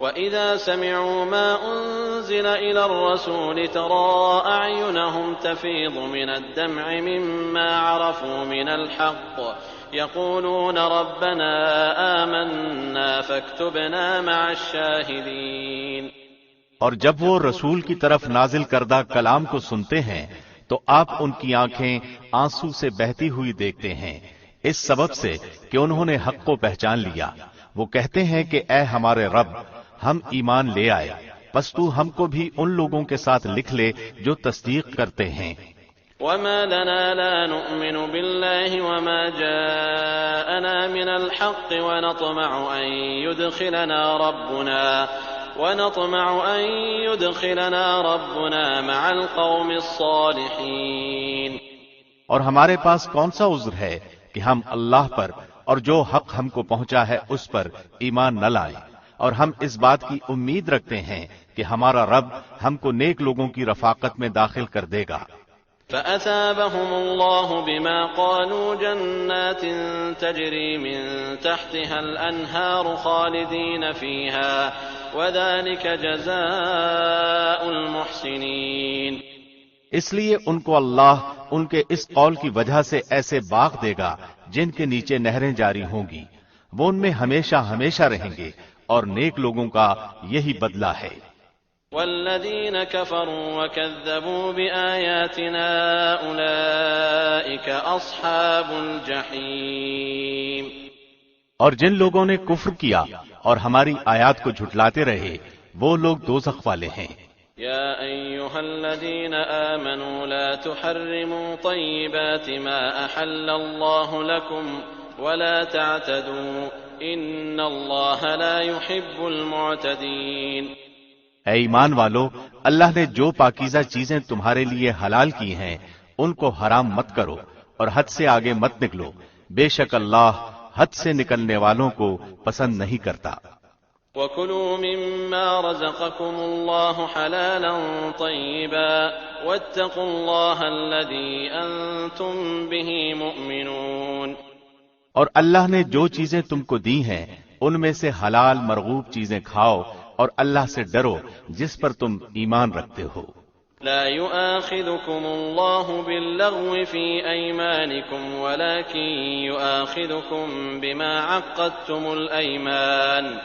وَإِذَا سَمِعُوا مَا أُنزِلَ إِلَى الرَّسُولِ تَرَىٰ أَعْيُنَهُمْ تَفِيضُ مِنَ الدَّمْعِ مِمَّا عَرَفُوا مِنَ الْحَقِّ يَقُولُونَ رَبَّنَا آمَنَّا فَاكْتُبْنَا مَعَ الشَّاهِدِينَ۔ اور جب وہ رسول کی طرف نازل کردہ کلام کو سنتے ہیں تو آپ ان کی آنکھیں آنسو سے بہتی ہوئی دیکھتے ہیں، اس سبب سے کہ انہوں نے حق کو پہچان لیا۔ وہ کہتے ہیں کہ اے ہمارے رب، ہم ایمان لے آئے، پس تو ہم کو بھی ان لوگوں کے ساتھ لکھ لے جو تصدیق کرتے ہیں۔ وَمَا لَنَا لَا نُؤْمِنُ بِاللَّهِ وَمَا جَاءَنَا مِنَ الْحَقِّ وَنَطْمَعُ أَن يُدْخِلَنَا رَبُّنَا مَعَ الْقَوْمِ الصَّالِحِينَ۔ اور ہمارے پاس کون سا عذر ہے کہ ہم اللہ پر اور جو حق ہم کو پہنچا ہے اس پر ایمان نہ لائیں، اور ہم اس بات کی امید رکھتے ہیں کہ ہمارا رب ہم کو نیک لوگوں کی رفاقت میں داخل کر دے گا۔ فَأَثَابَهُمُ اللَّهُ بِمَا قَالُوا جَنَّاتٍ تَجْرِي مِن تَحْتِهَا الْأَنْهَارُ خَالِدِينَ فِيهَا وَذَلِكَ جَزَاءُ الْمُحْسِنِينَ۔ اس لیے ان کو اللہ ان کے اس قول کی وجہ سے ایسے باغ دے گا جن کے نیچے نہریں جاری ہوں گی، وہ ان میں ہمیشہ ہمیشہ رہیں گے، اور نیک لوگوں کا یہی بدلہ ہے۔ وَالَّذِينَ كَفَرُوا وَكَذَّبُوا بِآيَاتِنَا أُولَئِكَ أَصْحَابُ الْجَحِيمِ۔ اور جن لوگوں نے کفر کیا اور ہماری آیات کو جھٹلاتے رہے وہ لوگ دوزخ والے ہیں۔ يا أيها الذين آمنوا لا تحرموا طيبات ما أحل الله لكم ولا تعتدوا إن الله لا يحب المعتدين۔ اے ایمان والو، اللہ نے جو پاکیزہ چیزیں تمہارے لیے حلال کی ہیں ان کو حرام مت کرو اور حد سے آگے مت نکلو، بے شک اللہ حد سے نکلنے والوں کو پسند نہیں کرتا۔ وَكُلُوا مِمَّا رَزَقَكُمُ اللَّهُ حَلَالًا طَيِّبًا وَاتَّقُوا اللَّهَ الَّذِي أَنتُم بِهِ مُؤْمِنُونَ۔ اور اللہ نے جو چیزیں تم کو دی ہیں ان میں سے حلال مرغوب چیزیں کھاؤ اور اللہ سے ڈرو جس پر تم ایمان رکھتے ہو۔ لا يؤاخذكم الله باللغو في أيمانكم ولكن يؤاخذكم بما عقدتم الأيمان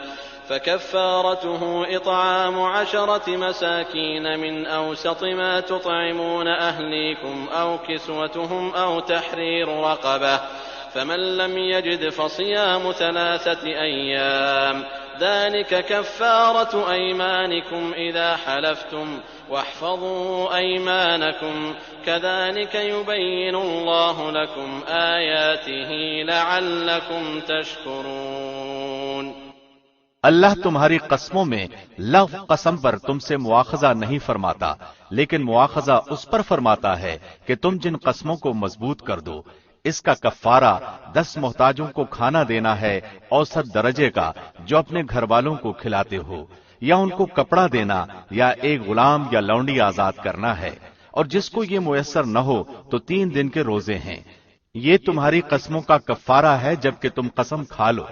فكفارته إطعام 10 مساكين من أوسط ما تطعمون أهليكم أو كسوتهم أو تحرير رقبة فمن لم يجد فصيام 3 أيام ذلك كفارة أيمانكم إذا حلفتم واحفظوا أيمانكم كذلك يبين الله لكم آياته لعلكم تشكرون۔ اللہ تمہاری قسموں میں لغو قسم پر تم سے مواخذہ نہیں فرماتا، لیکن مواخذہ اس پر فرماتا ہے کہ تم جن قسموں کو مضبوط کر دو، اس کا کفارہ 10 محتاجوں کو کھانا دینا ہے اوسط درجے کا جو اپنے گھر والوں کو کھلاتے ہو، یا ان کو کپڑا دینا یا ایک غلام یا لونڈی آزاد کرنا ہے، اور جس کو یہ میسر نہ ہو تو 3 دن کے روزے ہیں۔ یہ تمہاری قسموں کا کفارہ ہے جبکہ تم قسم کھا لو،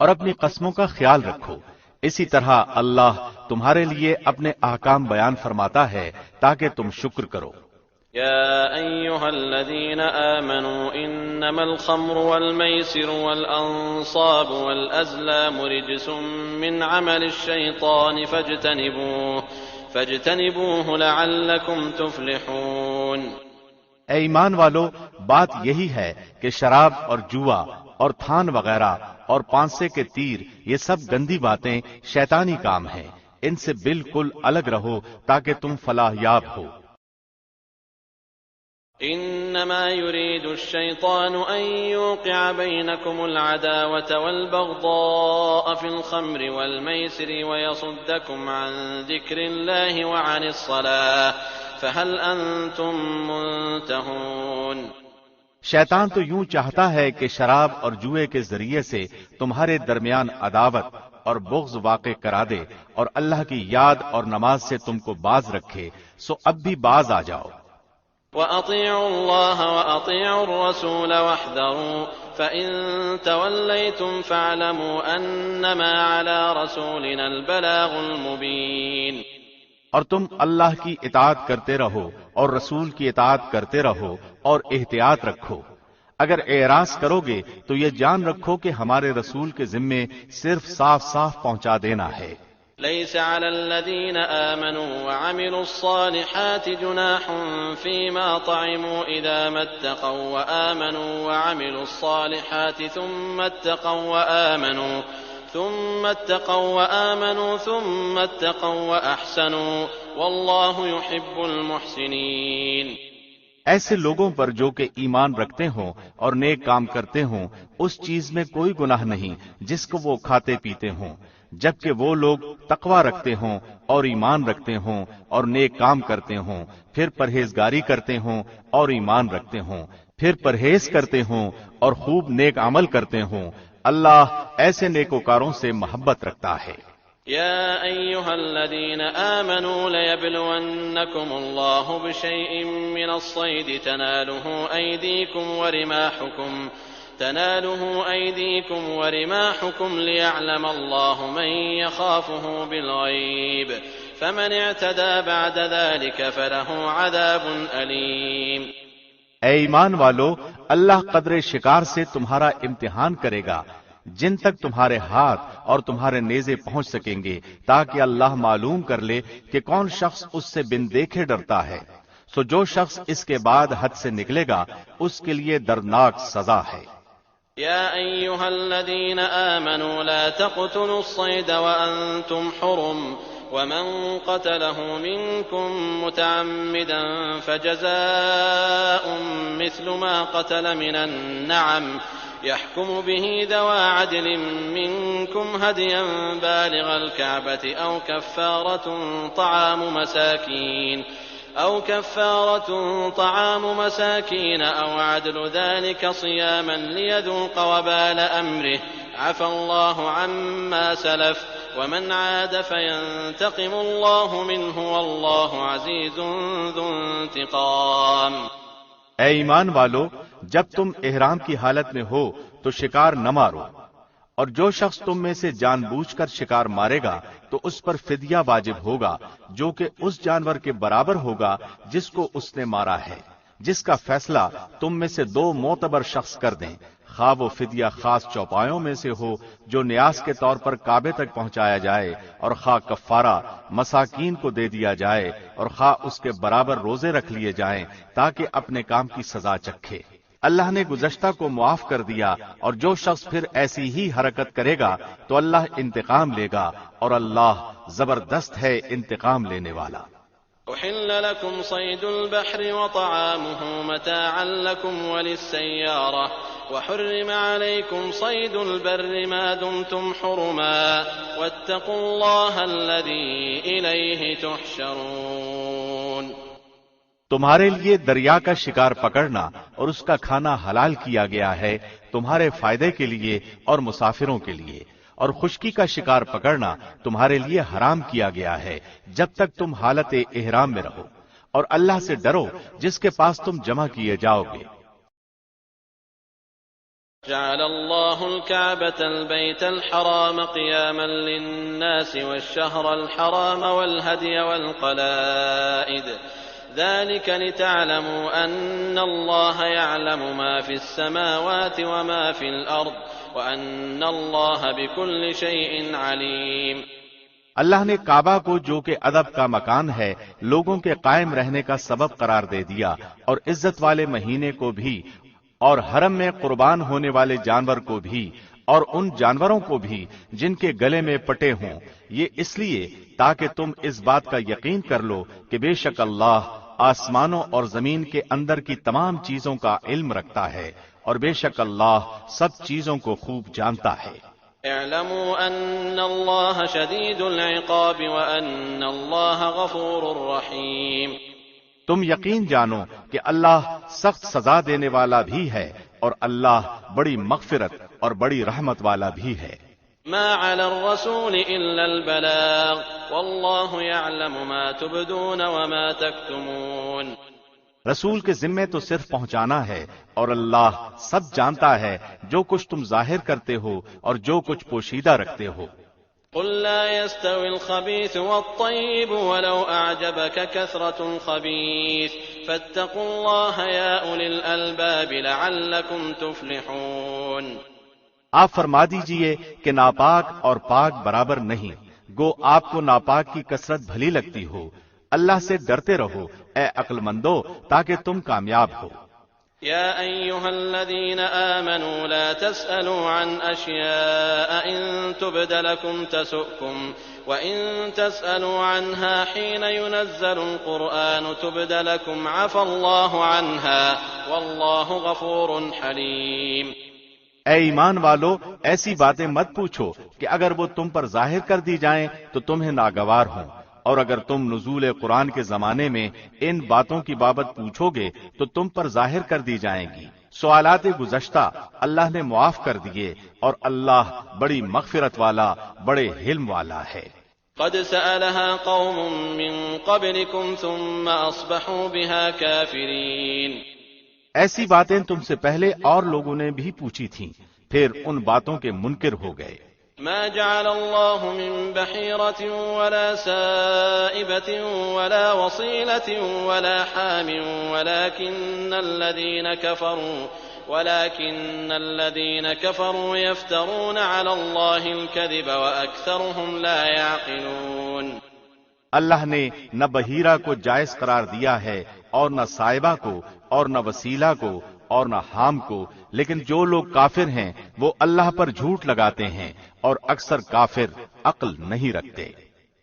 اور اپنی قسموں کا خیال رکھو۔ اسی طرح اللہ تمہارے لیے اپنے احکام بیان فرماتا ہے تاکہ تم شکر کرو۔ يا أيها الذين آمنوا إنما الخمر والميسر والأنصاب والأزلام رجس من عمل الشيطان فاجتنبوه لعلكم تفلحون۔ اے ایمان والو، بات یہی ہے کہ شراب اور جوا اور تھان وغیرہ اور پانسے کے تیر یہ سب گندی باتیں شیطانی کام ہیں، ان سے بالکل الگ رہو تاکہ تم فلاح یاب ہو۔ انما يريد الشيطان ان يوقع بينكم العداوة والبغضاء في الخمر والميسر ويصدكم عن ذكر الله وعن الصلاة فهل انتم منتهون۔ شیطان تو یوں چاہتا ہے کہ شراب اور جوئے کے ذریعے سے تمہارے درمیان عداوت اور بغض واقع کرا دے اور اللہ کی یاد اور نماز سے تم کو باز رکھے، سو اب بھی باز آ جاؤ۔ وَأَطِيعُوا اللَّهَ وَأَطِيعُوا الرَّسُولَ وَاحْذَرُوا فإن توليتم فاعلموا أنما على رسولنا البلاغ المبين۔ اور تم اللہ کی اطاعت کرتے رہو اور رسول کی اطاعت کرتے رہو اور احتیاط رکھو۔ اگر اعراض کرو گے تو یہ جان رکھو کہ ہمارے رسول کے ذمے صرف صاف صاف پہنچا دینا ہے۔ ليس على الذين آمنوا وعملوا الصالحات جناح فيما طعموا إذا ما اتقوا وآمنوا وعملوا الصالحات ثم اتقوا وأحسنوا والله يحب المحسنين۔ ایسے لوگوں پر جو کہ ایمان رکھتے ہوں اور نیک کام کرتے ہوں اس چیز میں کوئی گناہ نہیں جس کو وہ کھاتے پیتے ہوں، جبکہ وہ لوگ تقوی رکھتے ہوں اور ایمان رکھتے ہوں اور نیک کام کرتے ہوں، پھر پرہیزگاری کرتے ہوں اور ایمان رکھتے ہوں، پھر پرہیز کرتے ہوں اور خوب نیک عمل کرتے ہوں۔ اللہ ایسے نیکوکاروں سے محبت رکھتا ہے۔ يا أيها الذين آمنوا ليبلونكم الله بشيء من الصيد تناله أيديكم ورماحكم ليعلم الله من يخافه بالغيب فمن اعتدى بعد ذلك فله عذاب أليم۔ اے ایمان والو، اللہ قدرے شکار سے تمہارا امتحان کرے گا جن تک تمہارے ہاتھ اور تمہارے نیزے پہنچ سکیں گے، تاکہ اللہ معلوم کر لے کہ کون شخص اس سے بن دیکھے ڈرتا ہے۔ سو جو شخص اس کے بعد حد سے نکلے گا اس کے لیے دردناک سزا ہے۔ يا أيها الذين آمنوا لا تقتلوا الصيد وأنتم حرم ومن قتله منكم متعمدا فجزاء مثل ما قتل من النعم يحكم به ذوى عدل منكم هديا بالغ الكعبة أو كفارة طعام مساكين أو عدل ذلك صياما ليذوق وبال أمره عفى الله عما سلف ومن عاد فينتقم الله منه والله عزيز ذو انتقام۔ اے ایمان والو، جب تم احرام کی حالت میں ہو تو شکار نہ مارو، اور جو شخص تم میں سے جان بوجھ کر شکار مارے گا تو اس پر فدیہ واجب ہوگا جو کہ اس جانور کے برابر ہوگا جس کو اس نے مارا ہے، جس کا فیصلہ تم میں سے 2 معتبر شخص کر دیں، خواہ وہ فدیہ خاص چوپایوں میں سے ہو جو نیاز کے طور پر کعبے تک پہنچایا جائے، اور خواہ کفارہ مساکین کو دے دیا جائے، اور خواہ اس کے برابر روزے رکھ لیے جائیں تاکہ اپنے کام کی سزا چکھے۔ اللہ نے گزشتہ کو معاف کر دیا، اور جو شخص پھر ایسی ہی حرکت کرے گا تو اللہ انتقام لے گا، اور اللہ زبردست ہے انتقام لینے والا۔ أحل لكم صيد البحر وطعامه متاعا لكم وللسيارة وحرم عليكم صيد البر ما دمتم حرما واتقوا الله الذي إليه تحشرون۔ تمہارے لیے دریا کا شکار پکڑنا اور اس کا کھانا حلال کیا گیا ہے تمہارے فائدے کے لیے اور مسافروں کے لیے، اور خشکی کا شکار پکڑنا تمہارے لیے حرام کیا گیا ہے جب تک تم حالت احرام میں رہو، اور اللہ سے ڈرو جس کے پاس تم جمع کیے جاؤ گے۔ جعل الله الكعبة البيت الحرام قياما للناس والشهر الحرام والهدي والقلائد ذلك لتعلموا أن الله يعلم ما في السماوات وما في الأرض وَأَنَّ اللَّهَ بِكُلِّ شَيْءٍ عَلِيمٌ۔ اللہ نے کعبہ کو جو کہ ادب کا مکان ہے لوگوں کے قائم رہنے کا سبب قرار دے دیا، اور عزت والے مہینے کو بھی، اور حرم میں قربان ہونے والے جانور کو بھی، اور ان جانوروں کو بھی جن کے گلے میں پٹے ہوں، یہ اس لیے تاکہ تم اس بات کا یقین کر لو کہ بے شک اللہ آسمانوں اور زمین کے اندر کی تمام چیزوں کا علم رکھتا ہے، اور بے شک اللہ سب چیزوں کو خوب جانتا ہے۔ اعلموا ان اللہ شدید العقاب وان اللہ غفور رحیم۔ تم یقین جانو کہ اللہ سخت سزا دینے والا بھی ہے، اور اللہ بڑی مغفرت اور بڑی رحمت والا بھی ہے۔ ما على الرسول الا البلاغ والله يعلم ما تبدون وما تكتمون۔ رسول کے ذمے تو صرف پہنچانا ہے، اور اللہ سب جانتا ہے جو کچھ تم ظاہر کرتے ہو اور جو کچھ پوشیدہ رکھتے ہو۔ قل لا يستوي الخبيث والطيب ولو أعجبك كثرة الخبيث فاتقوا الله يا أولي الألباب لعلكم تفلحون۔ آپ فرما دیجئے کہ ناپاک اور پاک برابر نہیں، گو آپ کو ناپاک کی کثرت بھلی لگتی ہو، اللہ سے ڈرتے رہو اے عقل مندو تاکہ تم کامیاب ہو۔ يا أيها الذين آمنوا لا تسألوا عن أشياء إن تبد لكم تسؤكم وإن تسألوا عنها حين ينزل القرآن تبد لكم عفى الله عنها والله غفور حليم۔ اے ایمان والو، ایسی باتیں مت پوچھو کہ اگر وہ تم پر ظاہر کر دی جائیں تو تمہیں ناگوار ہوں، اور اگر تم نزول قرآن کے زمانے میں ان باتوں کی بابت پوچھو گے تو تم پر ظاہر کر دی جائیں گی۔ سوالات گزشتہ اللہ نے معاف کر دیے، اور اللہ بڑی مغفرت والا، بڑے حلم والا ہے۔ قد سألها قوم من قبلكم ثم أصبحوا بها كافرين۔ ایسی باتیں تم سے پہلے اور لوگوں نے بھی پوچھی تھیں، پھر ان باتوں کے منکر ہو گئے۔ ما جعل الله من بحيرة ولا سائبة ولا وصيلة ولا حام ولكن الذين كفروا يفترون على الله الكذب وأكثرهم لا يعقلون۔ اللہ نے نہ بحیرہ کو جائز قرار دیا ہے، اور نہ صائبہ کو، اور نہ وسیلہ کو، اور نہ حام کو، لیکن جو لوگ کافر ہیں وہ اللہ پر جھوٹ لگاتے ہیں، اور اکثر کافر عقل نہیں رکھتے۔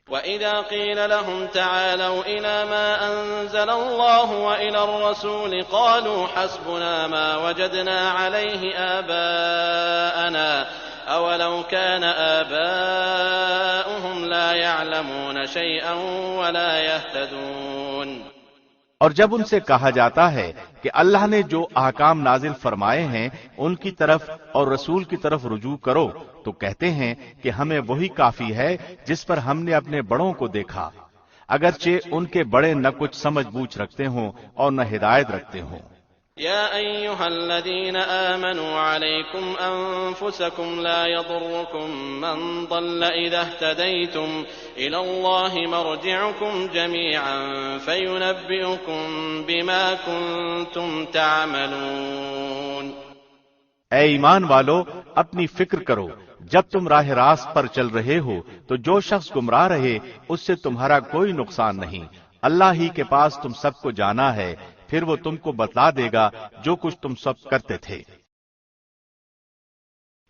وَإِذَا قِيلَ لَهُمْ تَعَالَوْا إِلَى مَا أَنزَلَ اللَّهُ وَإِلَى الرَّسُولِ قَالُوا حَسْبُنَا مَا وَجَدْنَا عَلَيْهِ آبَاءَنَا أَوَلَوْ كَانَ آبَاؤُهُمْ لَا يَعْلَمُونَ شَيْئًا وَلَا يَهْتَدُونَ۔ اور جب ان سے کہا جاتا ہے کہ اللہ نے جو احکام نازل فرمائے ہیں ان کی طرف اور رسول کی طرف رجوع کرو، تو کہتے ہیں کہ ہمیں وہی کافی ہے جس پر ہم نے اپنے بڑوں کو دیکھا، اگرچہ ان کے بڑے نہ کچھ سمجھ بوجھ رکھتے ہوں اور نہ ہدایت رکھتے ہوں۔ يا أيها الذين آمنوا عليكم أنفسكم لا يضركم من ضل إذا اهتديتم إلى الله مرجعكم جميعا فينبئكم بما كنتم تعملون۔ اے ایمان والو، اپنی فکر کرو، جب تم راہ راست پر چل رہے ہو تو جو شخص گمراہ رہے اس سے تمہارا کوئی نقصان نہیں، اللہ ہی کے پاس تم سب کو جانا ہے، پھر وہ تم کو بتلا دے گا جو کچھ تم سب کرتے تھے۔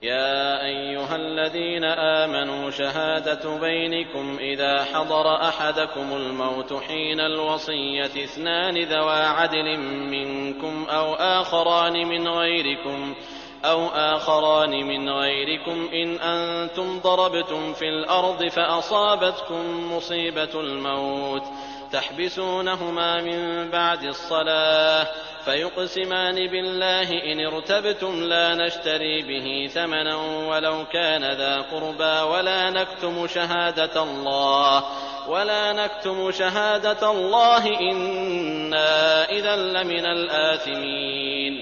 يا أيها الذين آمنوا شهادة بينكم إذا حضر أحدكم الموت حين الوصية اثنان ذوى عدل منكم أو آخران من غيركم إن أنتم ضربتم في الأرض فأصابتكم مصيبة الموت تحبسونهما من بعد الصلاة فيقسمان بالله إن ارتبتم لا نشتري به ثمنا ولو كان ذا قربى ولا نكتم شهادة الله إنا إذا لمن الآثمين۔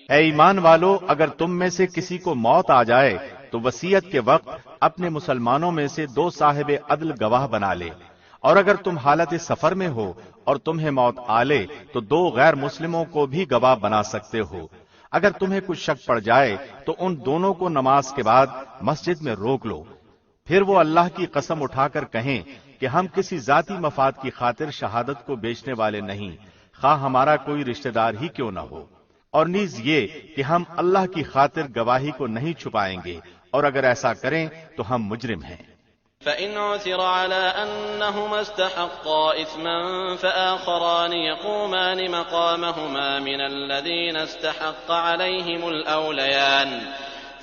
اے ایمان والو، اگر تم میں سے کسی کو موت آ جائے تو وصیت کے وقت اپنے مسلمانوں میں سے دو صاحب عدل گواہ بنا لے، اور اگر تم حالت سفر میں ہو اور تمہیں موت آ لے تو دو غیر مسلموں کو بھی گواہ بنا سکتے ہو۔ اگر تمہیں کچھ شک پڑ جائے تو ان دونوں کو نماز کے بعد مسجد میں روک لو، پھر وہ اللہ کی قسم اٹھا کر کہیں کہ ہم کسی ذاتی مفاد کی خاطر شہادت کو بیچنے والے نہیں، خواہ ہمارا کوئی رشتہ دار ہی کیوں نہ ہو، اور نیز یہ کہ ہم اللہ کی خاطر گواہی کو نہیں چھپائیں گے، اور اگر ایسا کریں تو ہم مجرم ہیں۔ فإن عثر على أنهما استحقا إثما فآخران يقومان مقامهما من الذين استحق عليهم الأوليان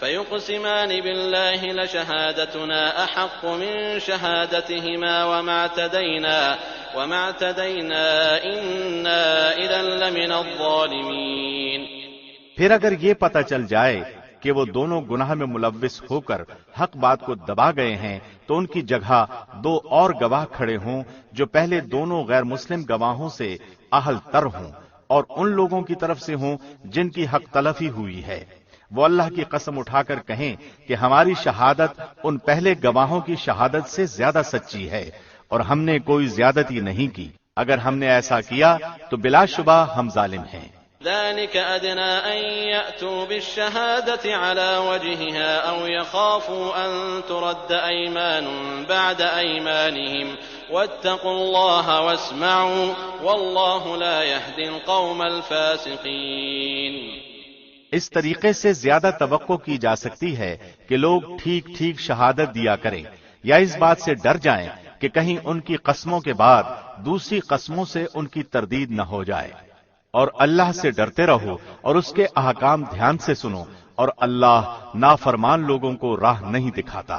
فيقسمان بالله لشهادتنا أحق من شهادتهما وما اعتدينا إنا إذا لمن الظالمين۔ پھر اگر یہ پتہ چل جائے کہ وہ دونوں گناہ میں ملوث ہو کر حق بات کو دبا گئے ہیں تو ان کی جگہ دو اور گواہ کھڑے ہوں جو پہلے دونوں غیر مسلم گواہوں سے اہل تر ہوں، اور ان لوگوں کی طرف سے ہوں جن کی حق تلفی ہوئی ہے۔ وہ اللہ کی قسم اٹھا کر کہیں کہ ہماری شہادت ان پہلے گواہوں کی شہادت سے زیادہ سچی ہے اور ہم نے کوئی زیادتی نہیں کی۔ اگر ہم نے ایسا کیا تو بلا شبہ ہم ظالم ہیں۔ ذلك أدنى أن يأتوا بالشهادة على وجهها أو يخافوا أن ترد أيمان بعد أيمانهم واتقوا الله واسمعوا والله لا يهدي القوم الفاسقين۔ اس طریقے سے زیادہ توقع کی جا سکتی ہے کہ لوگ ٹھیک ٹھیک شہادت دیا کریں یا اس بات سے ڈر جائیں کہ کہیں ان کی قسموں کے بعد دوسری قسموں سے ان کی تردید نہ ہو جائے۔ اور اللہ سے ڈرتے رہو اور اس کے احکام دھیان سے سنو، اور اللہ نافرمان لوگوں کو راہ نہیں دکھاتا۔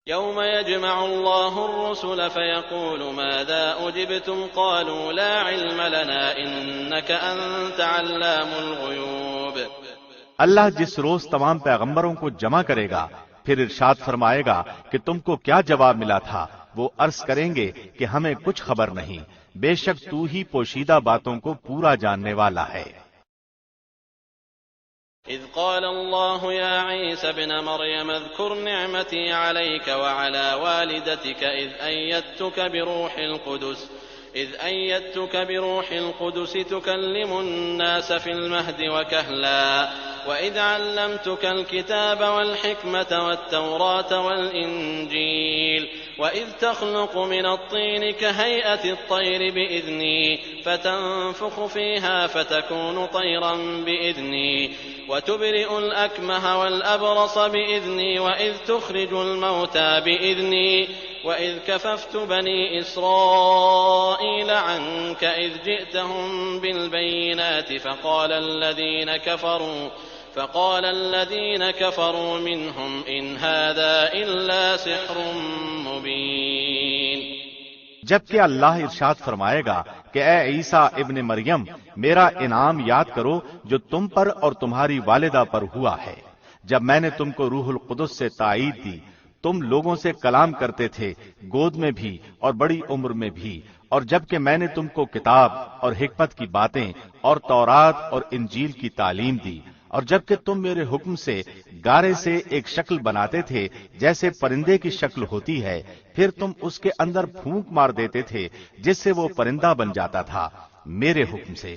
يوم يجمع الله الرسل فيقول ماذا أجبتم قالوا لا علم لنا إنك أنت علام الغيوب۔ اللہ جس روز تمام پیغمبروں کو جمع کرے گا پھر ارشاد فرمائے گا کہ تم کو کیا جواب ملا تھا۔ وہ عرض کریں گے کہ ہمیں کچھ خبر نہیں، بے شک تو ہی پوشیدہ باتوں کو پورا جاننے والا ہے۔ إذ قال الله يا عيسى ابن مريم اذكر نعمتي عليك وعلى والدتك إذ أيدتك بروح القدس تكلم الناس في المهد وكهلا وإذ علمتك الكتاب والحكمة والتوراة والإنجيل وإذ تخلق من الطين كهيئة الطير بإذني فتنفخ فيها فتكون طيرا بإذني وتبرئ الأكمه والأبرص بإذني وإذ تخرج الموتى بإذني وإذ كففت بني إسرائيل عنك إذ جئتهم بالبينات فقال الذين كفروا منهم إن هذا إلا سحر مبين۔ جبکہ اللہ ارشاد فرمائے گا کہ اے عیسیٰ ابن مریم، میرا انعام یاد کرو جو تم پر اور تمہاری والدہ پر ہوا ہے، جب میں نے تم کو روح القدس سے تائید دی۔ تم لوگوں سے کلام کرتے تھے، گود میں بھی اور بڑی عمر میں بھی، اور جبکہ میں نے تم کو کتاب اور حکمت کی باتیں اور تورات اور انجیل کی تعلیم دی، اور جبکہ تم میرے حکم سے گارے سے ایک شکل بناتے تھے جیسے پرندے کی شکل ہوتی ہے، پھر تم اس کے اندر پھونک مار دیتے تھے جس سے وہ پرندہ بن جاتا تھا میرے حکم سے،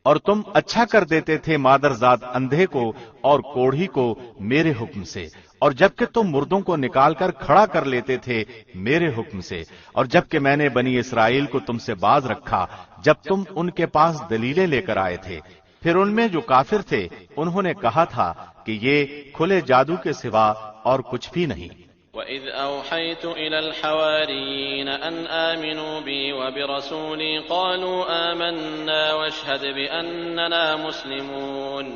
اور تم اچھا کر دیتے تھے مادرزاد اندھے کو اور کوڑھی کو میرے حکم سے، اور جبکہ تم مردوں کو نکال کر کھڑا کر لیتے تھے میرے حکم سے، اور جبکہ میں نے بنی اسرائیل کو تم سے باز رکھا جب تم ان کے پاس دلیلیں لے کر آئے تھے، پھر ان میں جو کافر تھے انہوں نے کہا تھا کہ یہ کھلے جادو کے سوا اور کچھ بھی نہیں۔ وَإِذْ أَوْحَيْتُ إِلَى الْحَوَارِيِّينَ أَنْ آمِنُوا بِي وَبِرَسُولِي قَالُوا آمَنَّا وَاشْهَدْ بِأَنَّنَا مُسْلِمُونَ۔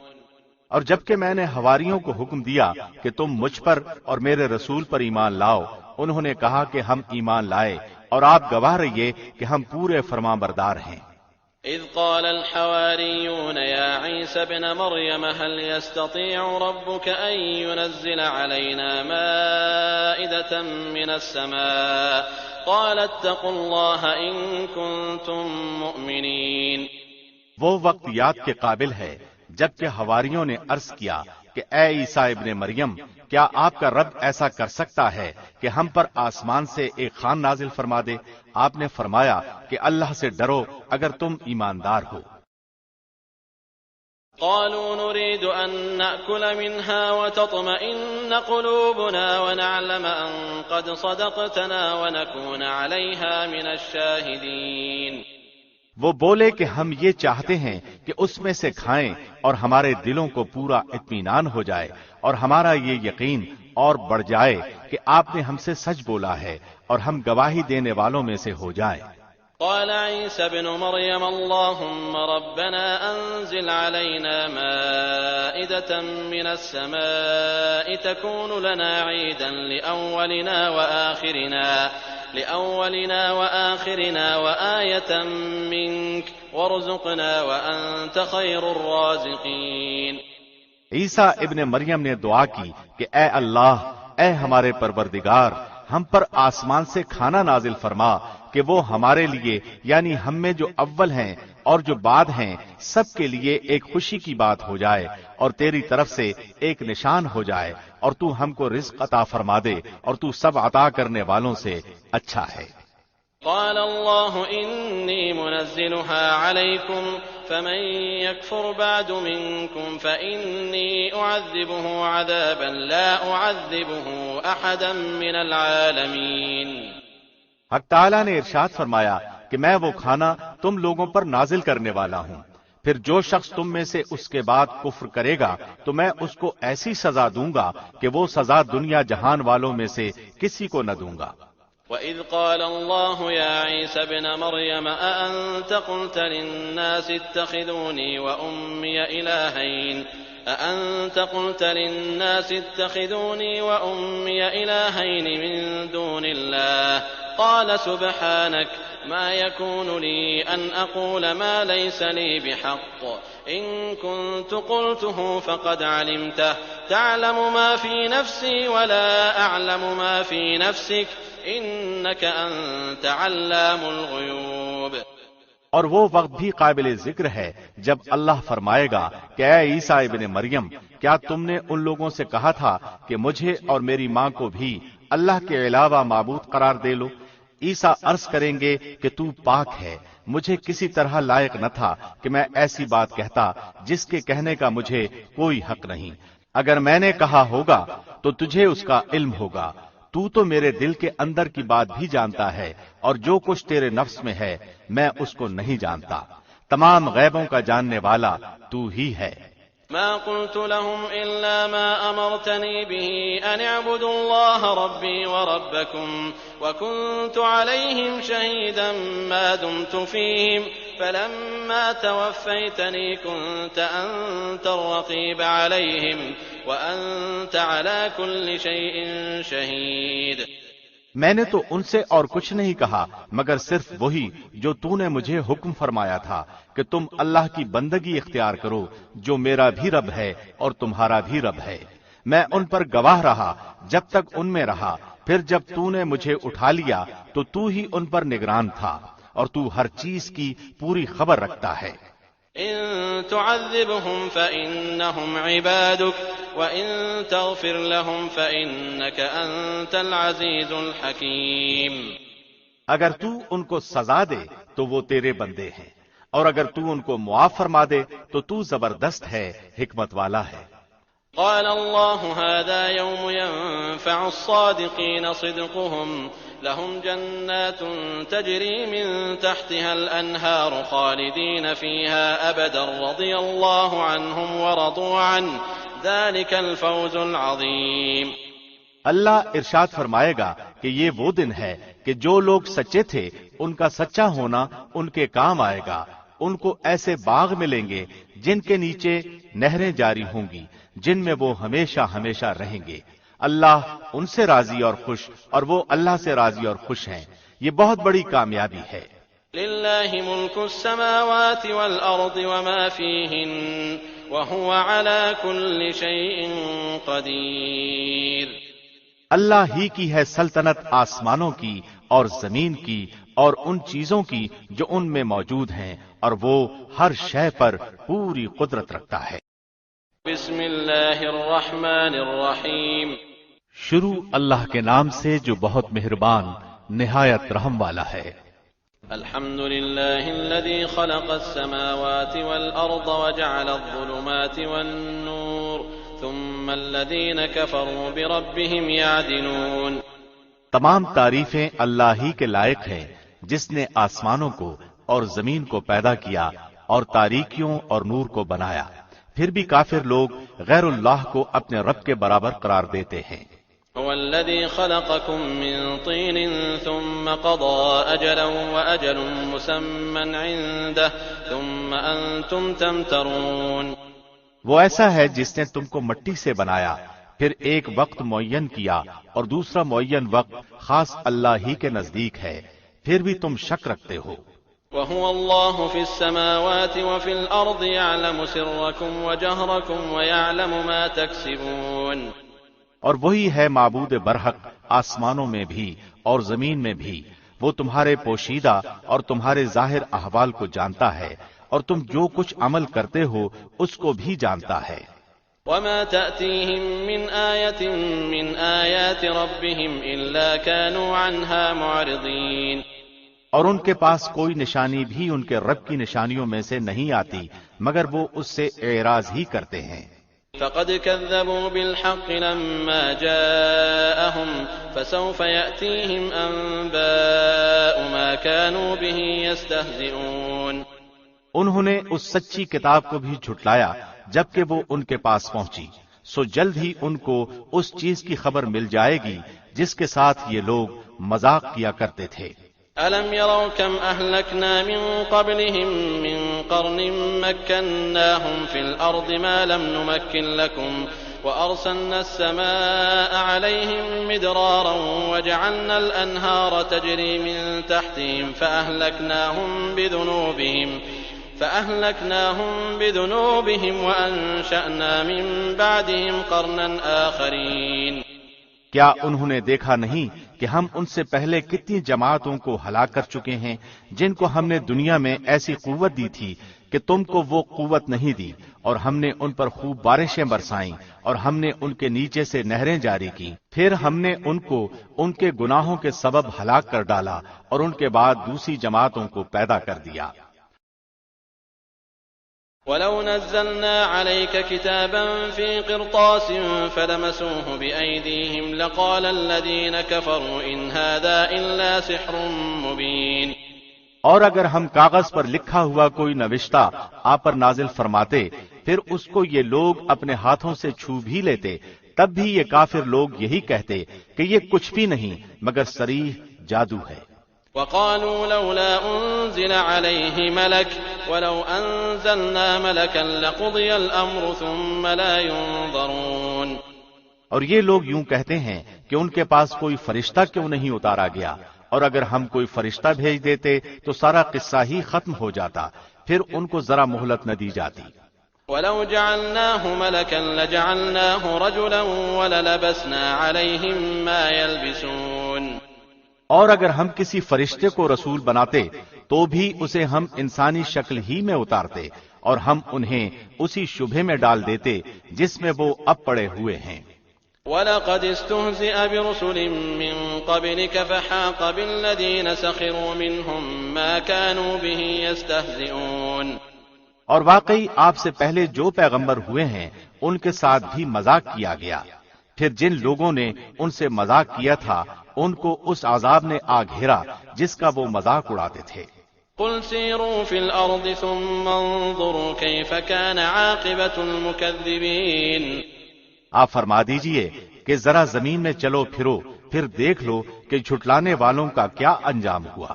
اور جبکہ میں نے حواریوں کو حکم دیا کہ تم مجھ پر اور میرے رسول پر ایمان لاؤ، انہوں نے کہا کہ ہم ایمان لائے، اور آپ گواہ رہیے کہ ہم پورے فرمانبردار ہیں۔ إذ قال الحواريون يا عيسى ابن مريم هل يستطيع ربك أن ينزل علينا مائدة من السماء قال اتقوا الله إن كنتم مؤمنين۔ وہ وقت یاد کے قابل ہے جبکہ حواریوں نے عرض کیا کہ اے عیسیٰ ابن مریم، کیا آپ کا رب ایسا کر سکتا ہے کہ ہم پر آسمان سے ایک خوان نازل فرما دے؟ آپ نے فرمایا کہ اللہ سے ڈرو اگر تم ایماندار ہو۔ قالوا نريد أن نأكل منها وتطمئن قلوبنا ونعلم أن قد صدقتنا ونكون عليها من الشاهدين۔ وہ بولے کہ ہم یہ چاہتے ہیں کہ اس میں سے کھائیں اور ہمارے دلوں کو پورا اطمینان ہو جائے اور ہمارا یہ یقین اور بڑھ جائے کہ آپ نے ہم سے سچ بولا ہے اور ہم گواہی دینے والوں میں سے ہو جائیں۔ قال عيسى ابن مريم اللهم ربنا أنزل علينا مائدة من السماء تكون لنا عيدا لأولنا وآخرنا وآية منك وارزقنا وأنت خير الرازقين۔ عیسیٰ ابن مریم نے دعا کی کہ اے اللہ، اے ہمارے پروردگار، ہم پر آسمان سے کھانا نازل فرما کہ وہ ہمارے لیے یعنی ہم میں جو اول ہیں اور جو بعد ہیں سب کے لیے ایک خوشی کی بات ہو جائے اور تیری طرف سے ایک نشان ہو جائے اور تو ہم کو رزق عطا فرما دے اور تو سب عطا کرنے والوں سے اچھا ہے۔ قال الله إني منزلها عليكم فمن يكفر بعد منكم فإني أعذبه عذابا لا أعذبه أحدا من العالمين۔ حق تعالیٰ نے ارشاد فرمایا کہ میں وہ کھانا تم لوگوں پر نازل کرنے والا ہوں، پھر جو شخص تم میں سے اس کے بعد کفر کرے گا تو میں اس کو ایسی سزا دوں گا کہ وہ سزا دنیا جہان والوں میں سے کسی کو نہ دوں گا۔ وَإِذْ قَالَ اللَّهُ يَا عِيسَى ابْنَ مَرْيَمَ أَأَنْتَ قُلْتَ لِلنَّاسِ اتَّخِذُونِي وَأُمِّيَ إِلَٰهَيْنِ مِن دُونِ اللَّهِ قَالَ سُبْحَانَكَ مَا يَكُونُ لِي أَنْ أَقُولَ مَا لَيْسَ لِي بِحَقٍّ إِن كُنتُ قُلْتُهُ فَقَدْ عَلِمْتَهُ تَعْلَمُ مَا فِي نَفْسِي وَلَا أَعْلَمُ مَا فِي نَفْسِكَ إِنَّكَ أَنْتَ عَلَّامُ الْغُيُوبِ۔ اور وہ وقت بھی قابل ذکر ہے جب اللہ فرمائے گا کہ اے عیسیٰ ابن مریم، کیا تم نے ان لوگوں سے کہا تھا کہ مجھے اور میری ماں کو بھی اللہ کے علاوہ معبود قرار دے لو؟ عیسیٰ عرض کریں گے کہ تو پاک ہے، مجھے کسی طرح لائق نہ تھا کہ میں ایسی بات کہتا جس کے کہنے کا مجھے کوئی حق نہیں۔ اگر میں نے کہا ہوگا تو تجھے اس کا علم ہوگا، تو میرے دل کے اندر کی بات بھی جانتا ہے اور جو کچھ تیرے نفس میں ہے میں اس کو نہیں جانتا، تمام غیبوں کا جاننے والا تو ہی ہے۔ ما قلت لهم إلا ما أمرتني به أن اعبدوا الله ربي وربكم وكنت عليهم شهيدا ما دمت فيهم فلما توفيتني كنت أنت الرقيب عليهم وأنت على كل شيء شهيد۔ میں نے تو ان سے اور کچھ نہیں کہا مگر صرف وہی جو تو نے مجھے حکم فرمایا تھا کہ تم اللہ کی بندگی اختیار کرو جو میرا بھی رب ہے اور تمہارا بھی رب ہے۔ میں ان پر گواہ رہا جب تک ان میں رہا، پھر جب تو نے مجھے اٹھا لیا تو ہی ان پر نگران تھا اور تو ہر چیز کی پوری خبر رکھتا ہے۔ إن تعذبهم فإنهم عبادك وإن تغفر لهم فإنك أنت العزيز الحكيم۔ اگر تو ان کو سزا دے تو وہ تیرے بندے ہیں اور اگر تو ان کو معاف فرما دے تو زبردست ہے، حکمت والا ہے۔ قال الله هذا يوم ينفع الصادقين صدقهم لهم جنات تجري من تحتها الأنهار خالدين فيها أبدا رضي الله عنهم ورضوا عنه ذلك الفوز العظيم۔ اللہ ارشاد فرمائے گا کہ یہ وہ دن ہے کہ جو لوگ سچے تھے ان کا سچا ہونا ان کے کام آئے گا، ان کو ایسے باغ ملیں گے جن کے نیچے نہریں جاری ہوں گی جن میں وہ ہمیشہ ہمیشہ رہیں گے۔ اللہ ان سے راضی اور خوش اور وہ اللہ سے راضی اور خوش ہیں، یہ بہت بڑی کامیابی ہے۔ للہ ملک السماوات والارض وما فیہن وہو علی کل شیء قدیر۔ اللہ ہی کی ہے سلطنت آسمانوں کی اور زمین کی اور ان چیزوں کی جو ان میں موجود ہیں، اور وہ ہر شے پر پوری قدرت رکھتا ہے۔ بسم اللہ الرحمن الرحیم۔ شروع اللہ کے نام سے جو بہت مہربان نہایت رحم والا ہے۔ الحمد للہ الذی خلق السماوات والارض وجعل الظلمات والنور ثم الذین کفروا بربهم یعدلون۔ تمام تعریفیں اللہ ہی کے لائق ہیں جس نے آسمانوں کو اور زمین کو پیدا کیا اور تاریکیوں اور نور کو بنایا، پھر بھی کافر لوگ غیر اللہ کو اپنے رب کے برابر قرار دیتے ہیں۔ هو الذي خلقكم من طين ثم قضى أجلا وأجل مسمى عنده ثم أنتم تمترون۔ وہ ایسا ہے جس نے تم کو مٹی سے بنایا، پھر ایک وقت معین کیا اور دوسرا معین وقت خاص اللہ ہی کے نزدیک ہے، پھر بھی تم شک رکھتے ہو۔ وهو الله في السماوات وفي الأرض يعلم سركم وجهركم ويعلم ما تكسبون۔ اور وہی ہے معبود برحق آسمانوں میں بھی اور زمین میں بھی، وہ تمہارے پوشیدہ اور تمہارے ظاہر احوال کو جانتا ہے، اور تم جو کچھ عمل کرتے ہو اس کو بھی جانتا ہے۔ وما تأتيهم من آية من آيات ربهم إلا كانوا عنها معرضين، اور ان کے پاس کوئی نشانی بھی ان کے رب کی نشانیوں میں سے نہیں آتی مگر وہ اس سے اعراض ہی کرتے ہیں۔ فقد كذبوا بالحق لما جاءهم فسوف يأتيهم أنباء ما كانوا به يستهزئون، انہوں نے اس سچی کتاب کو بھی جھٹلایا جبکہ وہ ان کے پاس پہنچی، سو جلد ہی ان کو اس چیز کی خبر مل جائے گی جس کے ساتھ یہ لوگ مذاق کیا کرتے تھے۔ أَلَمْ يَرَوْا كَمْ أَهْلَكْنَا مِنْ قَبْلِهِمْ مِنْ قَرْنٍ مَكَّنَّاهُمْ فِي الْأَرْضِ مَا لَمْ نُمَكِّنْ لَكُمْ وَأَرْسَلْنَا السَّمَاءَ عَلَيْهِمْ مِدْرَارًا وَجَعَلْنَا الْأَنْهَارَ تَجْرِي مِنْ تَحْتِهِمْ فَأَهْلَكْنَاهُمْ بِذُنُوبِهِمْ وَأَنشَأْنَا مِنْ بَعْدِهِمْ قَرْنًا آخَرِينَ۔ کیا انہوں نے دیکھا نہیں کہ ہم ان سے پہلے کتنی جماعتوں کو ہلاک کر چکے ہیں جن کو ہم نے دنیا میں ایسی قوت دی تھی کہ تم کو وہ قوت نہیں دی، اور ہم نے ان پر خوب بارشیں برسائیں اور ہم نے ان کے نیچے سے نہریں جاری کی، پھر ہم نے ان کو ان کے گناہوں کے سبب ہلاک کر ڈالا اور ان کے بعد دوسری جماعتوں کو پیدا کر دیا۔ وَلَوْ نَزَّلْنَا عَلَيْكَ كِتَابًا فِي قِرْطَاسٍ فَلَمَسُوهُ بِأَيْدِيهِمْ لَقَالَ الَّذِينَ كَفَرُوا إِنْ هَذَا إِلَّا سِحْرٌ مُبِينٌ، اور اگر ہم کاغذ پر لکھا ہوا کوئی نوشتہ آپ پر نازل فرماتے پھر اس کو یہ لوگ اپنے ہاتھوں سے چھو بھی لیتے، تب بھی یہ کافر لوگ یہی کہتے کہ یہ کچھ بھی نہیں مگر صریح جادو ہے۔ وَقَالُوا لَوْلَا أُنزِلَ عَلَيْهِ مَلَكٌ وَلَوْ أَنزَلْنَا مَلَكًا لَقُضِيَ الْأَمْرُ ثُمَّ لَا يُنظَرُونَ، اور یہ لوگ یوں کہتے ہیں کہ ان کے پاس کوئی فرشتہ کیوں نہیں اتارا گیا، اور اگر ہم کوئی فرشتہ بھیج دیتے تو سارا قصہ ہی ختم ہو جاتا، پھر ان کو ذرا مہلت نہ دی جاتی۔ وَلَوْ جَعَلْنَاهُ مَلَكًا لَجَعَلْنَاهُ رَجُلًا وَلَلَبَسْنَا عَلَيْهِمْ مَا يَلْبِسُونَ، اور اگر ہم کسی فرشتے کو رسول بناتے تو بھی اسے ہم انسانی شکل ہی میں اتارتے اور ہم انہیں اسی شبہے میں ڈال دیتے جس میں وہ اب پڑے ہوئے ہیں۔ وَلَقَدِ اسْتُهْزِئَ بِرُسُلٍ مِّن قَبْلِكَ فَحَاقَ بِالَّذِينَ سَخِرُوا مِنْهُم مَّا كَانُوا بِهِ يَسْتَهْزِئُونَ، اور واقعی آپ سے پہلے جو پیغمبر ہوئے ہیں ان کے ساتھ بھی مذاق کیا گیا، پھر جن لوگوں نے ان سے مذاق کیا تھا ان کو اس عذاب نے آ گھیرا جس کا وہ مذاق اڑاتے تھے۔ قُلْ سِيرُوا فِي الْأَرْضِ ثُمَّ انظُرُوا كَيْفَ كَانَ عَاقِبَةُ الْمُكَذِّبِينَ، آپ فرما دیجئے کہ ذرا زمین میں چلو پھرو، پھر دیکھ لو کہ جھٹلانے والوں کا کیا انجام ہوا۔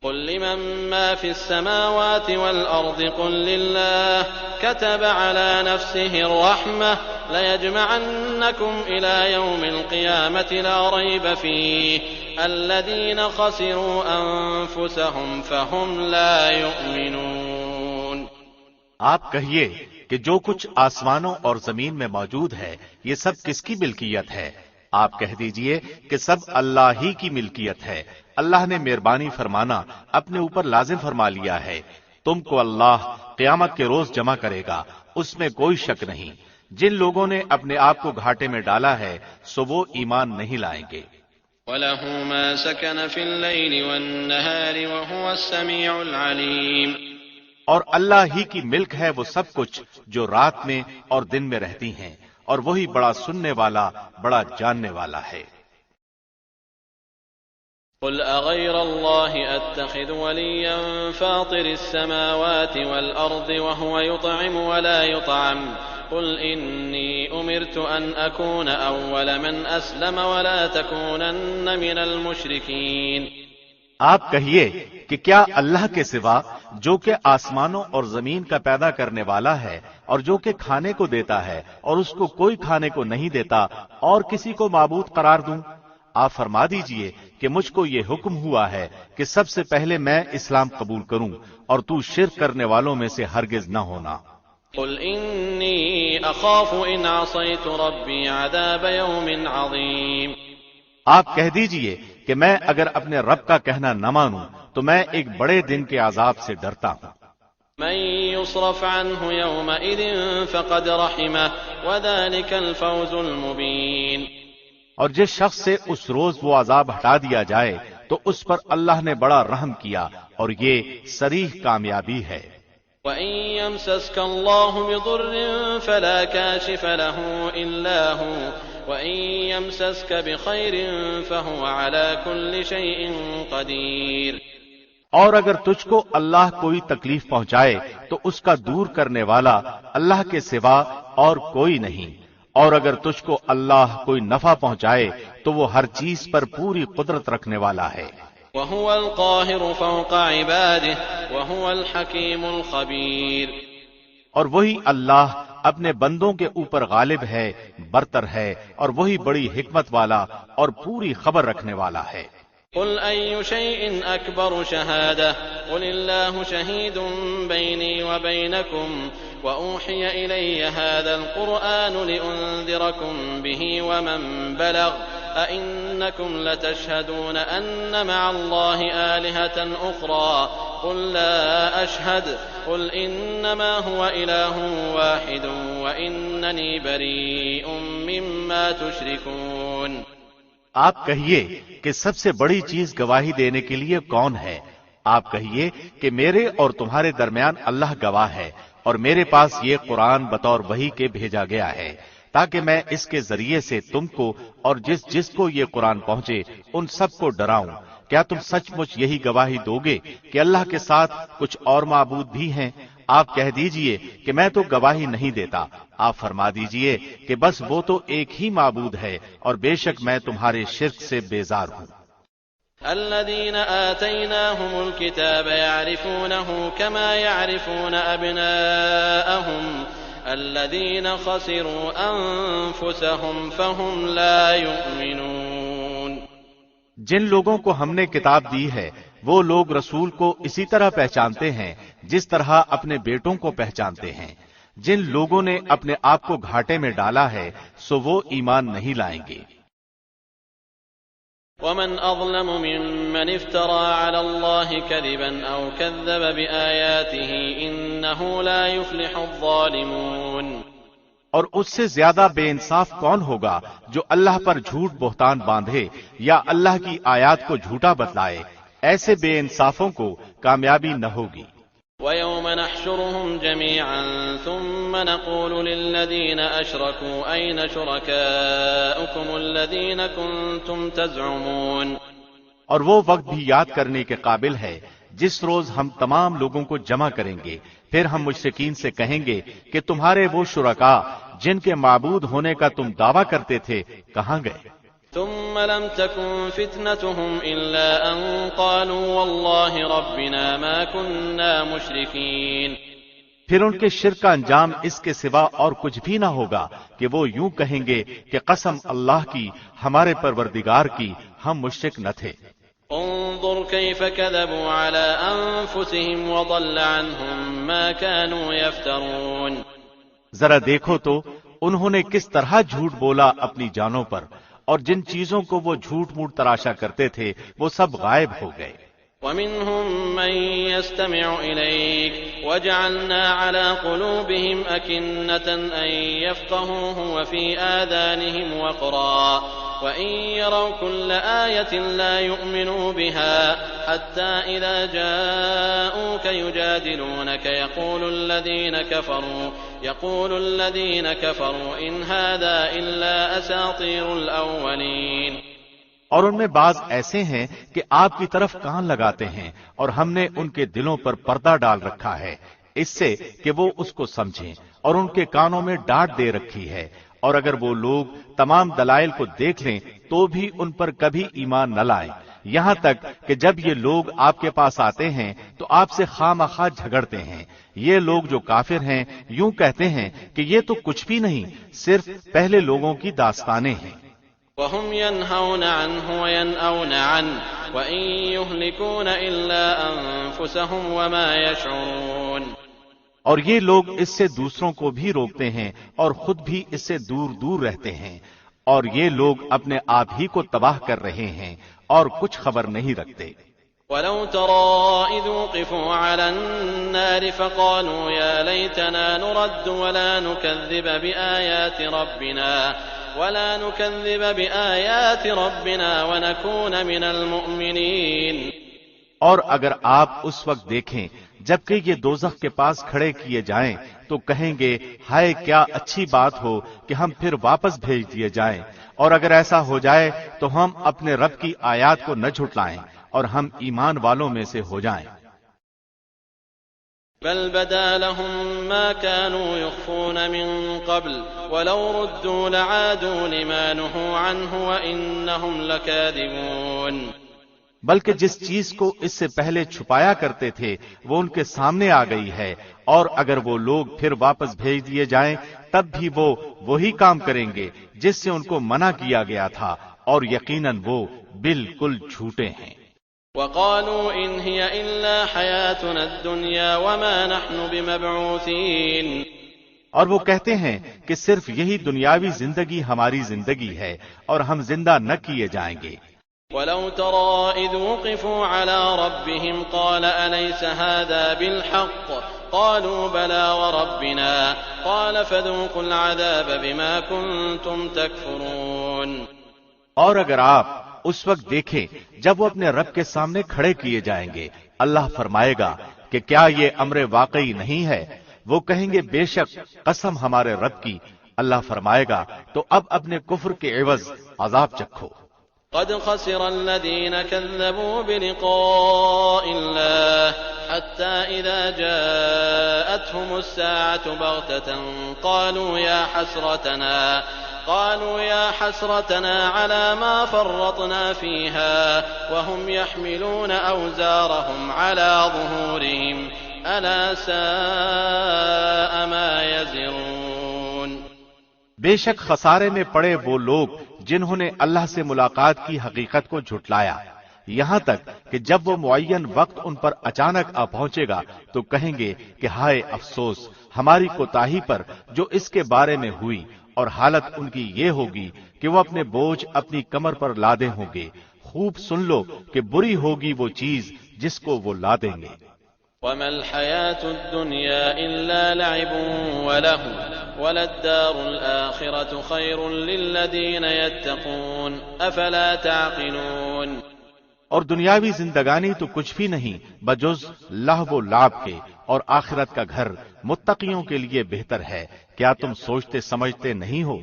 قُل لِّمَن مَّا فِي السَّمَاوَاتِ وَالْأَرْضِ قُل لِّلَّهِ كَتَبَ عَلَىٰ نَفْسِهِ الرَّحْمَةَ لَيَجْمَعَنَّكُمْ إِلَىٰ يَوْمِ الْقِيَامَةِ لَا رَيْبَ فِيهِ الَّذِينَ خَسِرُوا أَنفُسَهُمْ فَهُمْ لَا يُؤْمِنُونَ، آپ کہیے کہ جو کچھ آسمانوں اور زمین میں موجود ہے یہ سب کس کی ملکیت ہے؟ آپ کہہ دیجئے کہ سب اللہ ہی کی ملکیت ہے، اللہ نے مہربانی فرمانا اپنے اوپر لازم فرما لیا ہے، تم کو اللہ قیامت کے روز جمع کرے گا، اس میں کوئی شک نہیں۔ جن لوگوں نے اپنے آپ کو گھاٹے میں ڈالا ہے سو وہ ایمان نہیں لائیں گے۔ وَلَهُ مَا سَكَنَ فِي اللَّيْلِ وَالنَّهَارِ وَهُوَ السَّمِيعُ الْعَلِيمُ، اور اللہ ہی کی ملک ہے وہ سب کچھ جو رات میں اور دن میں رہتی ہیں، اور وہی بڑا سننے والا بڑا جاننے والا ہے۔ قُلْ أَغَيْرَ اللَّهِ أَتَّخِذُ وَلِيًّا فَاطِرِ السَّمَاوَاتِ وَالْأَرْضِ وَهُوَ يُطْعِمُ وَلَا يُطْعَمُ قُلْ إِنِّي أُمِرْتُ أَنْ أَكُونَ أَوَّلَ مَنْ أَسْلَمَ وَلَا تَكُونَنَّ مِنَ الْمُشْرِكِينَ، آپ کہیے کہ کیا اللہ کے سوا جو کہ آسمانوں اور زمین کا پیدا کرنے والا ہے اور جو کہ کھانے کو دیتا ہے اور اس کو کوئی کھانے کو نہیں دیتا، اور کسی کو معبود قرار دوں؟ آپ فرما دیجئے کہ مجھ کو یہ حکم ہوا ہے کہ سب سے پہلے میں اسلام قبول کروں اور تو شرک کرنے والوں میں سے ہرگز نہ ہونا۔ قُلْ إِنِّي أَخَافُ إِنْ عَصَيْتُ رَبِّي عَذَابَ يَوْمٍ عَظِيمٍ، آپ کہہ دیجئے کہ میں اگر اپنے رب کا کہنا نہ مانوں تو میں ایک بڑے دن کے عذاب سے ڈرتا ہوں۔ من يصرف عنه يومئذ فقد رحمه وذلك الفوز المبين۔ اور جس شخص سے اس روز وہ عذاب ہٹا دیا جائے تو اس پر اللہ نے بڑا رحم کیا اور یہ صریح کامیابی ہے۔ وَإِن يَمْسَسْكَ اللَّهُ بِضُرٍّ فَلَا كَاشِفَ لَهُ إِلَّا هُوَ وَإِن يَمْسَسْكَ بِخَيْرٍ فَهُوَ عَلَى كُلِّ شَيْءٍ قَدِيرٌ۔ اور اگر تجھ کو اللہ کوئی تکلیف پہنچائے تو اس کا دور کرنے والا اللہ کے سوا اور کوئی نہیں، اور اگر تجھ کو اللہ کوئی نفع پہنچائے تو وہ ہر چیز پر پوری قدرت رکھنے والا ہے۔ وَهُوَ الْقَاهِرُ فَوْقَ عِبَادِهِ وَهُوَ الْحَكِيمُ الْخَبِيرُ۔ اور وہی اللہ اپنے بندوں کے اوپر غالب ہے، برتر ہے، اور وہی بڑی حکمت والا اور پوری خبر رکھنے والا ہے۔ قل أي شيء أكبر شهادة قل الله شهيد بيني وبينكم وأوحي إلي هذا القرآن لأنذركم به ومن بلغ أئنكم لتشهدون أن مع الله آلهة أخرى قل لا أشهد قل إنما هو إله واحد وإنني بريء مما تشركون۔ آپ کہیے کہ سب سے بڑی چیز گواہی دینے کے لیے کون ہے؟ آپ کہیے کہ میرے اور تمہارے درمیان اللہ گواہ ہے، اور میرے پاس یہ قرآن بطور وحی کے بھیجا گیا ہے تاکہ میں اس کے ذریعے سے تم کو اور جس کو یہ قرآن پہنچے ان سب کو ڈراؤں۔ کیا تم سچ مچ یہی گواہی دو گے کہ اللہ کے ساتھ کچھ اور معبود بھی ہیں؟ آپ کہہ دیجئے کہ میں تو گواہی نہیں دیتا۔ آپ فرما دیجئے کہ بس وہ تو ایک ہی معبود ہے، اور بے شک میں تمہارے شرک سے بیزار ہوں۔ الذين آتيناهم الكتاب يعرفونه كما يعرفون أبناءهم الذين خسروا أنفسهم فهم لا يؤمنون۔ جن لوگوں کو ہم نے کتاب دی ہے وہ لوگ رسول کو اسی طرح پہچانتے ہیں جس طرح اپنے بیٹوں کو پہچانتے ہیں۔ جن لوگوں نے اپنے آپ کو گھاٹے میں ڈالا ہے سو وہ ایمان نہیں لائیں گے۔ ومن أظلم ممن افترى على الله كذبا أو كذب بآياته إنه لا يفلح الظالمون۔ اور اس سے زیادہ بے انصاف کون ہوگا جو اللہ پر جھوٹ بہتان باندھے یا اللہ کی آیات کو جھوٹا بتلائے؟ ایسے بے انصافوں کو کامیابی نہ ہوگی۔ وَيَوْمَ نَحْشُرُهُمْ جَمِيعًا ثُمَّ نَقُولُ لِلَّذِينَ أَشْرَكُوا أَيْنَ شُرَكَاؤُكُمُ الَّذِينَ كُنتُمْ تَزْعُمُونَ۔ اور وہ وقت بھی یاد کرنے کے قابل ہے جس روز ہم تمام لوگوں کو جمع کریں گے، پھر ہم مشرکین سے کہیں گے کہ تمہارے وہ شرکاء جن کے معبود ہونے کا تم دعویٰ کرتے تھے کہاں گئے؟ ثم لم تكن فتنتهم إلا أن قالوا والله ربنا ما كنا مشركين۔ پھر ان کے شرک کا انجام اس کے سوا اور کچھ بھی نہ ہوگا کہ وہ یوں کہیں گے کہ قسم اللہ کی، ہمارے پروردگار کی، ہم مشرک نہ تھے۔ انظر كيف كذبوا على أنفسهم وضل عنهم ما كانوا يفترون۔ ذرا دیکھو تو انہوں نے کس طرح جھوٹ بولا اپنی جانوں پر، اور جن چیزوں کو وہ جھوٹ موٹ تراشا کرتے تھے وہ سب غائب ہو گئے۔ وَمِنْهُمْ مَنْ يَسْتَمِعُ إِلَيْكَ وَجَعَلْنَا عَلَى قُلُوبِهِمْ أَكِنَّةً أَنْ يَفْقَهُوهُ وَفِي آذَانِهِمْ وَقْرًا وَإِنْ يَرَوْا كُلَّ آيَةٍ لَا يُؤْمِنُوا بِهَا حَتَّى إِذَا جَاءُوكَ يُجَادِلُونَكَ يقول الذين كفروا إن هذا إلا أساطير الأولين۔ اور ان میں بعض ایسے ہیں کہ آپ کی طرف کان لگاتے ہیں اور ہم نے ان کے دلوں پر پردہ ڈال رکھا ہے اس سے کہ وہ اس کو سمجھیں، اور ان کے کانوں میں ڈانٹ دے رکھی ہے، اور اگر وہ لوگ تمام دلائل کو دیکھ لیں تو بھی ان پر کبھی ایمان نہ لائیں، یہاں تک کہ جب یہ لوگ آپ کے پاس آتے ہیں تو آپ سے خواہ جھگڑتے ہیں۔ یہ لوگ جو کافر ہیں یوں کہتے ہیں کہ یہ تو کچھ بھی نہیں، صرف پہلے لوگوں کی داستانیں ہیں۔ وَهُمْ يَنْهَوْنَ عَنْهُ وَيَنْأَوْنَ عَنْهُ وَإِنْ يُهْلِكُونَ إِلَّا أَنفُسَهُمْ وَمَا يَشْعُرُونَ۔ اور یہ لوگ اس سے دوسروں کو بھی روکتے ہیں اور خود بھی اس سے دور دور رہتے ہیں، اور یہ لوگ اپنے آپ ہی کو تباہ کر رہے ہیں اور کچھ خبر نہیں رکھتے۔ وَلَوْ تَرَىٰ إِذْ وُقِفُوا عَلَى النَّارِ فَقَالُوا يَا لَيْتَنَا نُرَدُّ وَلَا نُكَذِّبَ بِآيَاتِ رَبِّنَا وَنَكُونَ مِنَ الْمُؤْمِنِينَ۔ اور اگر آپ اس وقت دیکھیں جبکہ یہ دوزخ کے پاس کھڑے کیے جائیں تو کہیں گے ہائے کیا اچھی بات ہو کہ ہم پھر واپس بھیج دیے جائیں، اور اگر ایسا ہو جائے تو ہم اپنے رب کی آیات کو نہ جھٹلائیں اور ہم ایمان والوں میں سے ہو جائیں۔ بل بدا لهم ما كانوا يخفون من قبل ولو ردوا لعادوا لما نهوا عنه وإنهم لكاذبون۔ بلکہ جس چیز کو اس سے پہلے چھپایا کرتے تھے وہ ان کے سامنے آ گئی ہے، اور اگر وہ لوگ پھر واپس بھیج دیے جائیں تب بھی وہ وہی کام کریں گے جس سے ان کو منع کیا گیا تھا، اور یقیناً وہ بالکل جھوٹے ہیں۔ وقالوا إن هي إلا حياتنا الدنيا وما نحن بمبعوثين۔ اور وہ کہتے ہیں کہ صرف یہی دنیاوی زندگی ہماری زندگی ہے اور ہم زندہ نہ کیے جائیں گے۔ ولو ترى إذ وقفوا على ربهم قال أليس هذا بالحق قالوا بلى وربنا قال فذوقوا العذاب بما كنتم تكفرون۔ اور اگر آپ اس وقت دیکھیں جب وہ اپنے رب کے سامنے کھڑے کیے جائیں گے، اللہ فرمائے گا کہ کیا یہ امر واقعی نہیں ہے؟ وہ کہیں گے بے شک قسم ہمارے رب کی۔ اللہ فرمائے گا تو اب اپنے کفر کے عوض عذاب چکھو۔ قد خسر الذين كذبوا بلقاء الله حتى إذا جاءتهم الساعة بغتة قالوا يا حسرتنا على ما فرطنا فيها وهم يحملون أوزارهم على ظهورهم ألا ساء ما يزرون۔ بے شک خسارے میں پڑے وہ لوگ جنہوں نے اللہ سے ملاقات کی حقیقت کو جھٹلایا، یہاں تک کہ جب وہ معین وقت ان پر اچانک آ پہنچے گا تو کہیں گے کہ ہائے افسوس ہماری کوتاہی پر جو اس کے بارے میں ہوئی، اور حالت ان کی یہ ہوگی کہ وہ اپنے بوجھ اپنی کمر پر لادے ہوں گے۔ خوب سن لو کہ بری ہوگی وہ چیز جس کو وہ لادیں گے۔ وَمَا الْحَيَاةُ الدُّنْيَا إِلَّا لَعِبٌ وَلَهْوٌ وَلَلدَّارُ الْآخِرَةُ خَيْرٌ لِّلَّذِينَ يَتَّقُونَ أَفَلَا تَعْقِلُونَ۔ اور دنیاوی زندگانی تو کچھ بھی نہیں بجز لہو و لعب کے، اور آخرت کا گھر متقیوں کے لیے بہتر ہے، کیا تم سوچتے سمجھتے نہیں ہو؟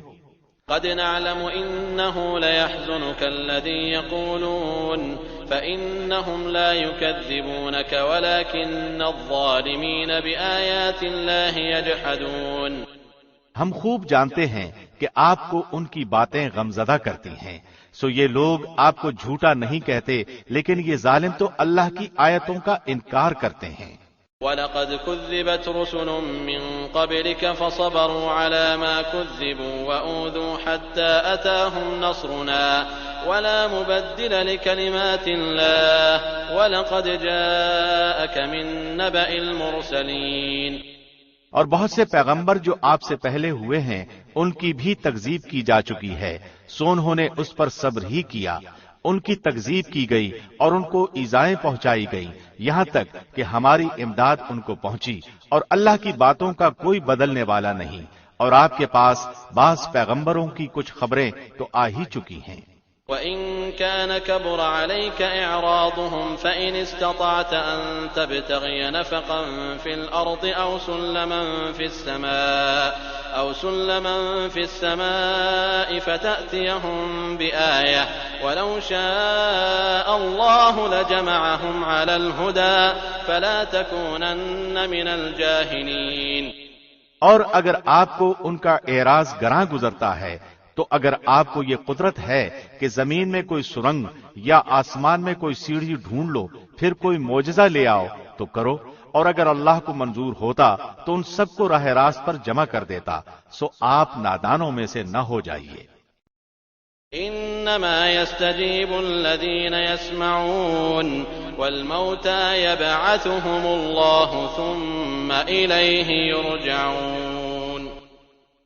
قد نعلم إنه ليحزنك الذي يقولون فإنهم لا يكذبونك ولكن الظالمين بآيات الله يجحدون۔ ہم خوب جانتے ہیں کہ آپ کو ان کی باتیں غمزدہ کرتی ہیں، سو یہ لوگ آپ کو جھوٹا نہیں کہتے، لیکن یہ ظالم تو اللہ کی آیتوں کا انکار کرتے ہیں۔ وَلَقَدْ كُذِّبَتْ رُسُلٌ مِّن قَبْلِكَ فَصَبَرُوا عَلَى مَا كُذِّبُوا وَأُوذُوا حَتَّى أَتَاهُمْ نَصْرُنَا وَلَا مُبَدِّلَ لِكَلِمَاتِ اللَّهِ وَلَقَدْ جَاءَكَ مِن نَّبَإِ الْمُرْسَلِينَ۔ اور بہت سے پیغمبر جو آپ سے پہلے ہوئے ہیں ان کی بھی تکذیب کی جا چکی ہے، سو انہوں نے اس پر صبر ہی کیا، ان کی تکذیب کی گئی اور ان کو ایذائیں پہنچائی گئی، یہاں تک کہ ہماری امداد ان کو پہنچی، اور اللہ کی باتوں کا کوئی بدلنے والا نہیں، اور آپ کے پاس بعض پیغمبروں کی کچھ خبریں تو آ ہی چکی ہیں۔ وَإِن كَانَ كَبُرَ عَلَيْكَ إِعْرَاضُهُمْ فَإِنِ اسْتَطَعْتَ أَن تَبْتَغِيَ نَفَقًا فِي الْأَرْضِ أَوْ سُلَّمًا فِي السَّمَاءِ فَتَأْتِيَهُم بِآيَةٍ وَلَوْ شَاءَ اللَّهُ لَجَمَعَهُمْ عَلَى الْهُدَى فَلَا تَكُونَنَّ مِنَ الْجَاهِلِينَ۔ اور اگر آپ کو ان کا اعراض گراں گزرتا ہے تو اگر آپ کو یہ قدرت ہے کہ زمین میں کوئی سرنگ یا آسمان میں کوئی سیڑھی ڈھونڈ لو، پھر کوئی معجزہ لے آؤ تو کرو، اور اگر اللہ کو منظور ہوتا تو ان سب کو راہ راست پر جمع کر دیتا، سو آپ نادانوں میں سے نہ ہو جائیے۔ انما يستجيب الذين يسمعون والموتى يبعثهم الله ثم إليه يرجعون۔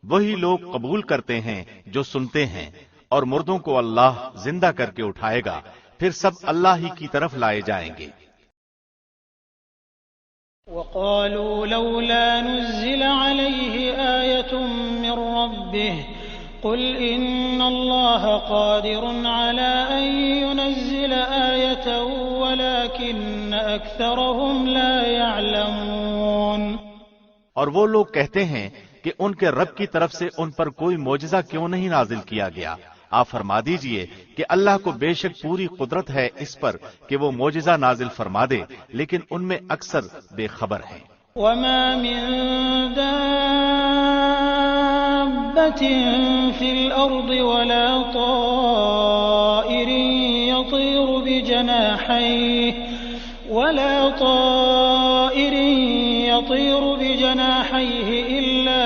وہی لوگ قبول کرتے ہیں جو سنتے ہیں، اور مردوں کو اللہ زندہ کر کے اٹھائے گا، پھر سب اللہ ہی کی طرف لائے جائیں گے۔ وقالوا لولا نزل عليه آية من ربه قل إن الله قادر على أن ينزل آية ولكن أكثرهم لا يعلمون۔ اور وہ لوگ کہتے ہیں کہ ان کے رب کی طرف سے ان پر کوئی معجزہ کیوں نہیں نازل کیا گیا؟ آپ فرما دیجئے کہ اللہ کو بے شک پوری قدرت ہے اس پر کہ وہ معجزہ نازل فرما دے، لیکن ان میں اکثر بے خبر ہیں۔ وما من دابة في الأرض ولا طائر يطير بجناحيه إلا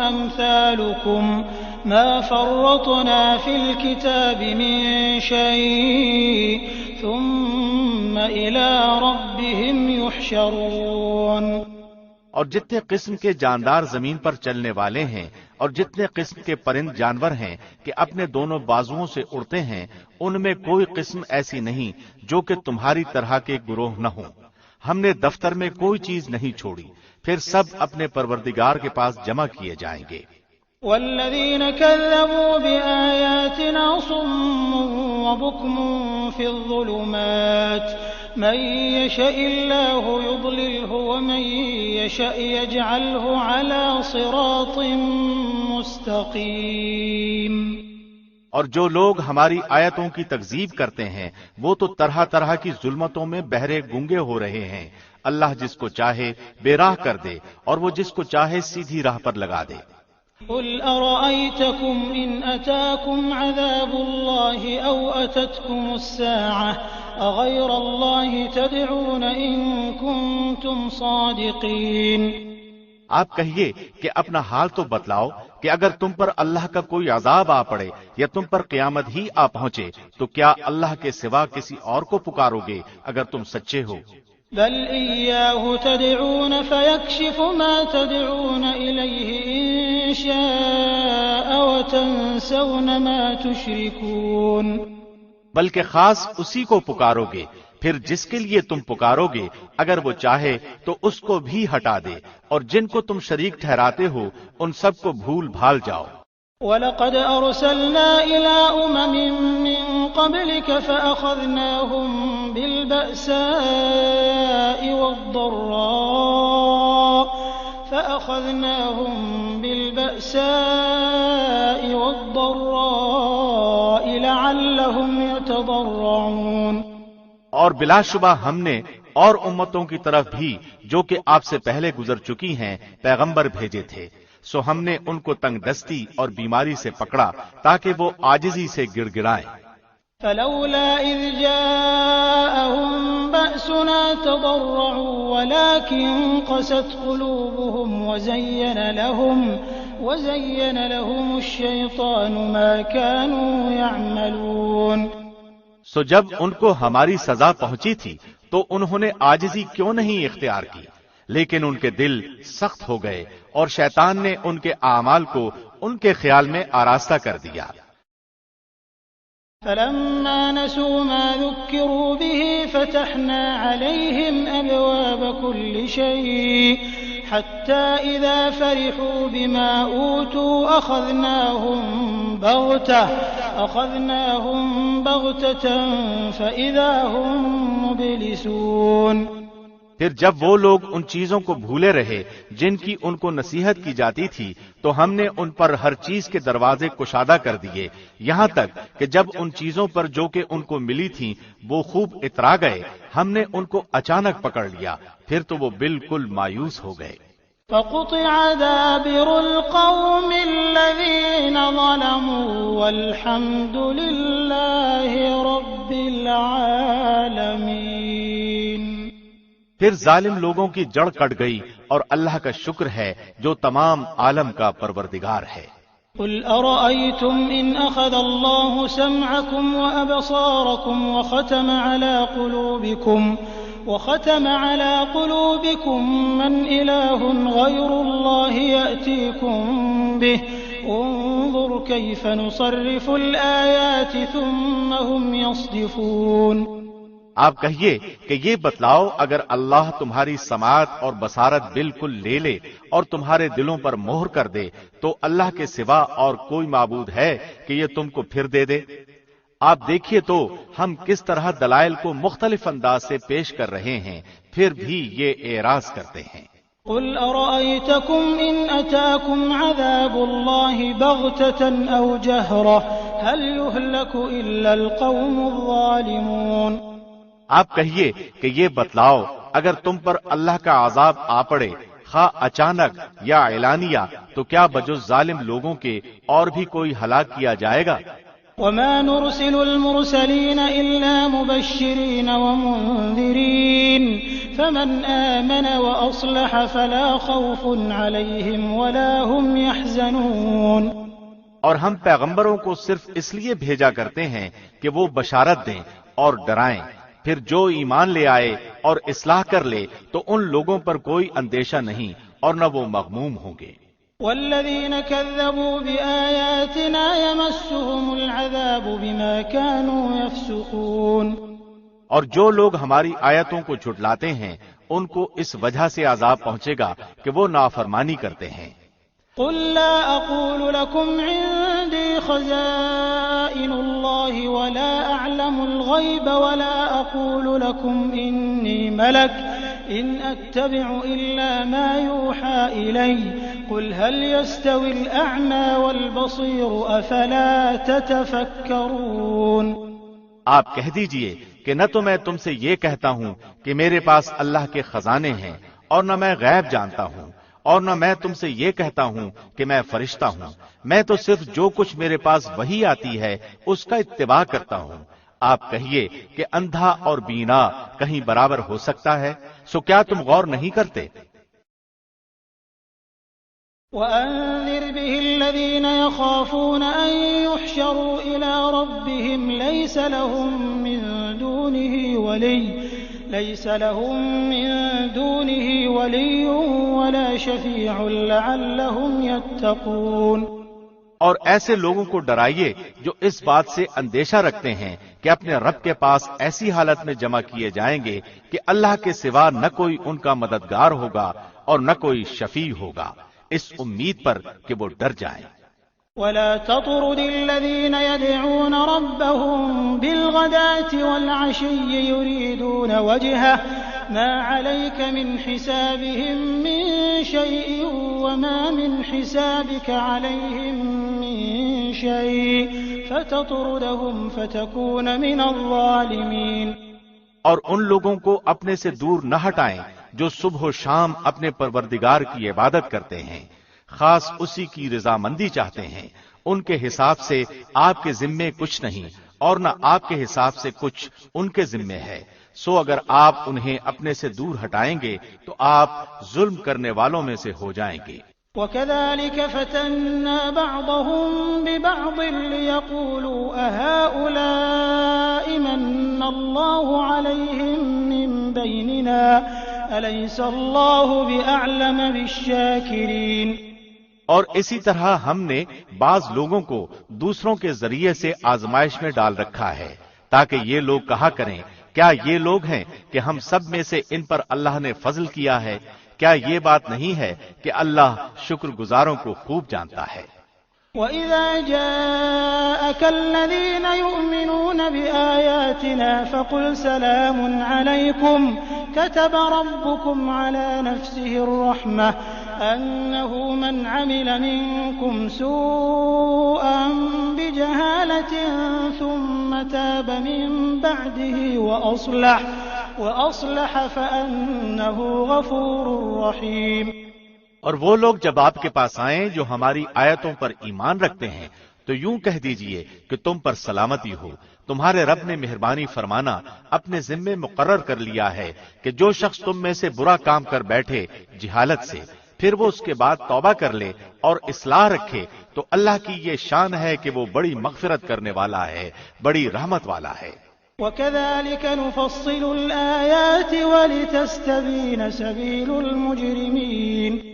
أمثالكم ما فرطنا في الكتاب من شيء ثم إلى ربهم يحشرون۔ اور جتنے قسم کے جاندار زمین پر چلنے والے ہیں اور جتنے قسم کے پرند جانور ہیں کہ اپنے دونوں بازوؤں سے اڑتے ہیں، ان میں کوئی قسم ایسی نہیں جو کہ تمہاری طرح کے گروہ نہ ہوں۔ ہم نے دفتر میں کوئی چیز نہیں چھوڑی، پھر سب اپنے پروردگار کے پاس جمع کیے جائیں گے۔ والذين كذبوا بآياتنا صم وبكم في الظلمات من يشاء الله يضلله ومن يشاء يجعله على صراط مستقيم۔ اور جو لوگ ہماری آیتوں کی تکذیب کرتے ہیں وہ تو طرح طرح کی ظلمتوں میں بہرے گونگے ہو رہے ہیں۔ اللہ جس کو چاہے بے راہ کر دے اور وہ جس کو چاہے سیدھی راہ پر لگا دے۔ قل أرأيتكم إن أتاكم عذاب الله أو أتتكم الساعة أغير الله تدعون إن كنتم صادقين۔ آپ کہیے کہ اپنا حال تو بتلاؤ کہ اگر تم پر اللہ کا کوئی عذاب آ پڑے یا تم پر قیامت ہی آ پہنچے تو کیا اللہ کے سوا کسی اور کو پکارو گے اگر تم سچے ہو؟ بل إياه تدعون فيكشف ما تدعون إليه إن شاء وتنسون ما تشركون۔ بلکہ خاص اسی کو پکارو گے، پھر جس کے لیے تم پکارو گے اگر وہ چاہے تو اس کو بھی ہٹا دے، اور جن کو تم شریک ٹھہراتے ہو ان سب کو بھول بھال جاؤ۔ وَلَقَدْ أَرْسَلْنَا إِلَىٰ أُمَمٍ مِّن قَبْلِكَ فَأَخَذْنَاهُم بِالْبَأْسَاءِ وَالضَّرَّاءِ لَعَلَّهُمْ يَتَضَرَّعُونَ۔ اور بلا شبہ ہم نے اور امتوں کی طرف بھی جو کہ آپ سے پہلے گزر چکی ہیں پیغمبر بھیجے تھے، سو ہم نے ان کو تنگ دستی اور بیماری سے پکڑا تاکہ وہ عاجزی سے گڑ گڑائیں۔ فلولا إذ جاءهم بأسنا تضرعوا ولكن قست قلوبهم وزين لهم الشيطان ما كانوا يعملون۔ سو جب ان کو ہماری سزا پہنچی تھی تو انہوں نے عاجزی کیوں نہیں اختیار کی، لیکن ان کے دل سخت ہو گئے اور شیطان نے ان کے اعمال کو ان کے خیال میں آراستہ کر دیا۔ فلما نسوا ما ذكروا به فتحنا عليهم أبواب كل شيء حتى إذا فرحوا بما أوتوا أخذناهم بغتة فإذا هم مبلسون۔ پھر جب وہ لوگ ان چیزوں کو بھولے رہے جن کی ان کو نصیحت کی جاتی تھی تو ہم نے ان پر ہر چیز کے دروازے کشادہ کر دیے، یہاں تک کہ جب ان چیزوں پر جو کہ ان کو ملی تھیں وہ خوب اترا گئے، ہم نے ان کو اچانک پکڑ لیا، پھر تو وہ بالکل مایوس ہو گئے۔ فقطع دابر القوم الذين ظلموا والحمد لله رب العالمين۔ پھر ظالم لوگوں کی جڑ کٹ گئی اور اللہ کا شکر ہے جو تمام عالم کا پروردگار ہے۔ قل أرأيتم إن أخذ الله سمعكم وأبصاركم وختم على قلوبكم من إله غير الله يأتيكم به انظر كيف نصرف الآيات ثم هم يصدفون۔ آپ کہیے کہ یہ بتلاؤ، اگر اللہ تمہاری سماعت اور بصارت بالکل لے لے اور تمہارے دلوں پر مہر کر دے تو اللہ کے سوا اور کوئی معبود ہے کہ یہ تم کو پھر دے دے؟ آپ دیکھیے تو ہم کس طرح دلائل کو مختلف انداز سے پیش کر رہے ہیں، پھر بھی یہ اعراض کرتے ہیں۔ قل أرأيتكم إن أتاكم عذاب الله بغتة أو جهرة هل يهلك إلا القوم الظالمون۔ آپ کہیے کہ یہ بتلاؤ، اگر تم پر اللہ کا عذاب آ پڑے، خواہ اچانک یا اعلانیہ، تو کیا بجز ظالم لوگوں کے اور بھی کوئی ہلاک کیا جائے گا؟ وما نرسل المرسلين إلا مبشرين ومنذرين فمن آمن وأصلح فلا خوف عليهم ولا هم يحزنون۔ اور ہم پیغمبروں کو صرف اس لیے بھیجا کرتے ہیں کہ وہ بشارت دیں اور ڈرائیں، پھر جو ایمان لے آئے اور اصلاح کر لے تو ان لوگوں پر کوئی اندیشہ نہیں اور نہ وہ مغموم ہوں گے۔ والذين كذبوا بآياتنا يمسهم العذاب بما كانوا يفسقون۔ اور جو لوگ ہماری آیتوں کو جھٹلاتے ہیں ان کو اس وجہ سے عذاب پہنچے گا کہ وہ نافرمانی کرتے ہیں۔ قل لا أقول لكم عندي خزائن الله ولا أعلم الغيب ولا أقول لكم إني ملك إن أتبع إلا ما يوحى إلي قل هل يستوي الأعمى والبصير أفلا تتفكرون۔ آپ کہہ دیجئے کہ نہ تو میں تم سے یہ کہتا ہوں کہ میرے پاس اللہ کے خزانے ہیں اور نہ میں غیب جانتا ہوں، اور نہ میں تم سے یہ کہتا ہوں کہ میں فرشتہ ہوں، میں تو صرف جو کچھ میرے پاس وحی آتی ہے اس کا اتباع کرتا ہوں۔ آپ کہیے کہ اندھا اور بینا کہیں برابر ہو سکتا ہے؟ سو کیا تم غور نہیں کرتے؟ وأنذر به الذين يخافون أن يحشروا إلى ربهم ليس لهم من دونه ولي ولا شفيع لعلهم يتقون۔ اور ایسے لوگوں کو ڈرائیے جو اس بات سے اندیشہ رکھتے ہیں کہ اپنے رب کے پاس ایسی حالت میں جمع کیے جائیں گے کہ اللہ کے سوا نہ کوئی ان کا مددگار ہوگا اور نہ کوئی شفیع ہوگا، اس امید پر کہ وہ ڈر جائیں۔ ولا تطرد الذين يدعون ربهم بالغداة والعشي يريدون وجهه ما عليك من حسابهم من شيء وما من حسابك عليهم من شيء فتطردهم فتكون من الظالمين۔ اور ان لوگوں کو اپنے سے دور نہ ہٹائیں جو صبح و شام اپنے پروردگار کی عبادت کرتے ہیں، خاص اسی کی رضامندی چاہتے ہیں، ان کے حساب سے آپ کے ذمے کچھ نہیں اور نہ آپ کے حساب سے کچھ ان کے ذمے ہے، سو اگر آپ انہیں اپنے سے دور ہٹائیں گے تو آپ ظلم کرنے والوں میں سے ہو جائیں گے۔ وَكَذَلِكَ فَتَنَّا بَعْضَهُم بِبَعْضٍ لِيَقُولُوا أَهَٰؤُلَاءِ مَنَّ اللَّهُ عَلَيْهِم مِّن بَيْنِنَا أَلَيْسَ اللَّهُ بِأَعْلَمَ بِالشَّاكِرِينَ۔ اور اسی طرح ہم نے بعض لوگوں کو دوسروں کے ذریعے سے آزمائش میں ڈال رکھا ہے تاکہ یہ لوگ کہا کریں کیا یہ لوگ ہیں کہ ہم سب میں سے ان پر اللہ نے فضل کیا ہے؟ کیا یہ بات نہیں ہے کہ اللہ شکر گزاروں کو خوب جانتا ہے۔ وَإِذَا جَاءَكَ الَّذِينَ يُؤْمِنُونَ بِآيَاتِنَا فَقُلْ سَلَامٌ عَلَيْكُمْ كَتَبَ رَبُّكُمْ عَلَى نَفْسِهِ الرَّحْمَةَ أَنَّهُ مَنْ عَمِلَ مِنكُمْ سُوءًا بِجَهَالَةٍ ثُمَّ تَابَ مِن بَعْدِهِ وَأَصْلَحَ فَأَنَّهُ غَفُورٌ رَّحِيمٌ۔ اور وہ لوگ جب آپ کے پاس آئیں جو ہماری آیتوں پر ایمان رکھتے ہیں تو یوں کہہ دیجئے کہ تم پر سلامتی ہو، تمہارے رب نے مہربانی فرمانا اپنے ذمے مقرر کر لیا ہے کہ جو شخص تم میں سے برا کام کر بیٹھے جہالت سے، پھر وہ اس کے بعد توبہ کر لے اور اصلاح رکھے تو اللہ کی یہ شان ہے کہ وہ بڑی مغفرت کرنے والا ہے، بڑی رحمت والا ہے۔ وَكَذَلِكَ نُفَصِّلُ الْآيَاتِ وَلِتَسْتَبِينَ سَبِيلُ الْمُجْرِمِينَ۔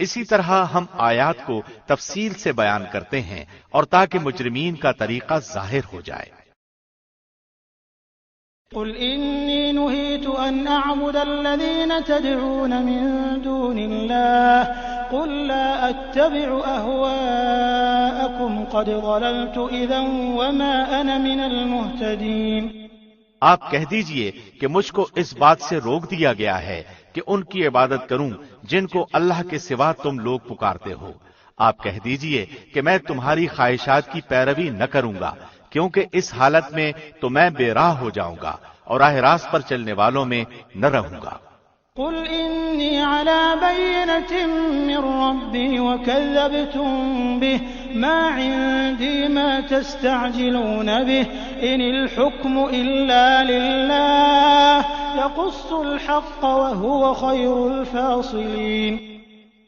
اسی طرح ہم آیات کو تفصیل سے بیان کرتے ہیں اور تاکہ مجرمین کا طریقہ ظاہر ہو جائے۔ قل إني نهيت أن أعبد الذين تدعون من دون الله قل لا أتبع أهواءكم قد ضللت إذا وما أنا من المهتدين۔ آپ کہہ دیجئے کہ مجھ کو اس بات سے روک دیا گیا ہے کہ ان کی عبادت کروں جن کو اللہ کے سوا تم لوگ پکارتے ہو۔ آپ کہہ دیجئے کہ میں تمہاری خواہشات کی پیروی نہ کروں گا، کیونکہ اس حالت میں تو میں بے راہ ہو جاؤں گا اور راہ راست پر چلنے والوں میں نہ رہوں گا۔ قل إني على بينة من ربي وكذبتم به ما عندي ما تستعجلون به إن الحكم إلا لله يقص الحق وهو خير الفاصلين۔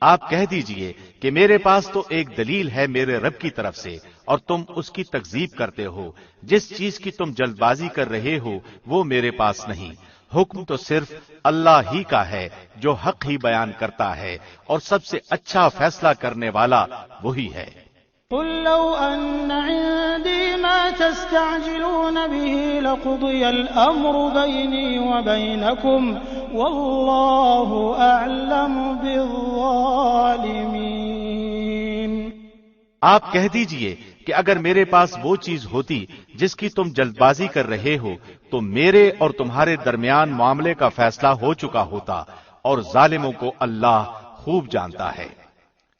آپ کہہ دیجئے کہ میرے پاس تو ایک دلیل ہے میرے رب کی طرف سے اور تم اس کی تکذیب کرتے ہو۔ جس چیز کی تم جلد بازی کر رہے ہو وہ میرے پاس نہیں، حکم تو صرف اللہ ہی کا ہے جو حق ہی بیان کرتا ہے اور سب سے اچھا فیصلہ کرنے والا وہی ہے۔ قل لو أن عندي ما تستعجلون به لقضي الأمر بيني وبينكم والله أعلم بالظالمين۔ آپ کہہ دیجئے کہ اگر میرے پاس وہ چیز ہوتی جس کی تم جلد بازی کر رہے ہو تو میرے اور تمہارے درمیان معاملے کا فیصلہ ہو چکا ہوتا، اور ظالموں کو اللہ خوب جانتا ہے۔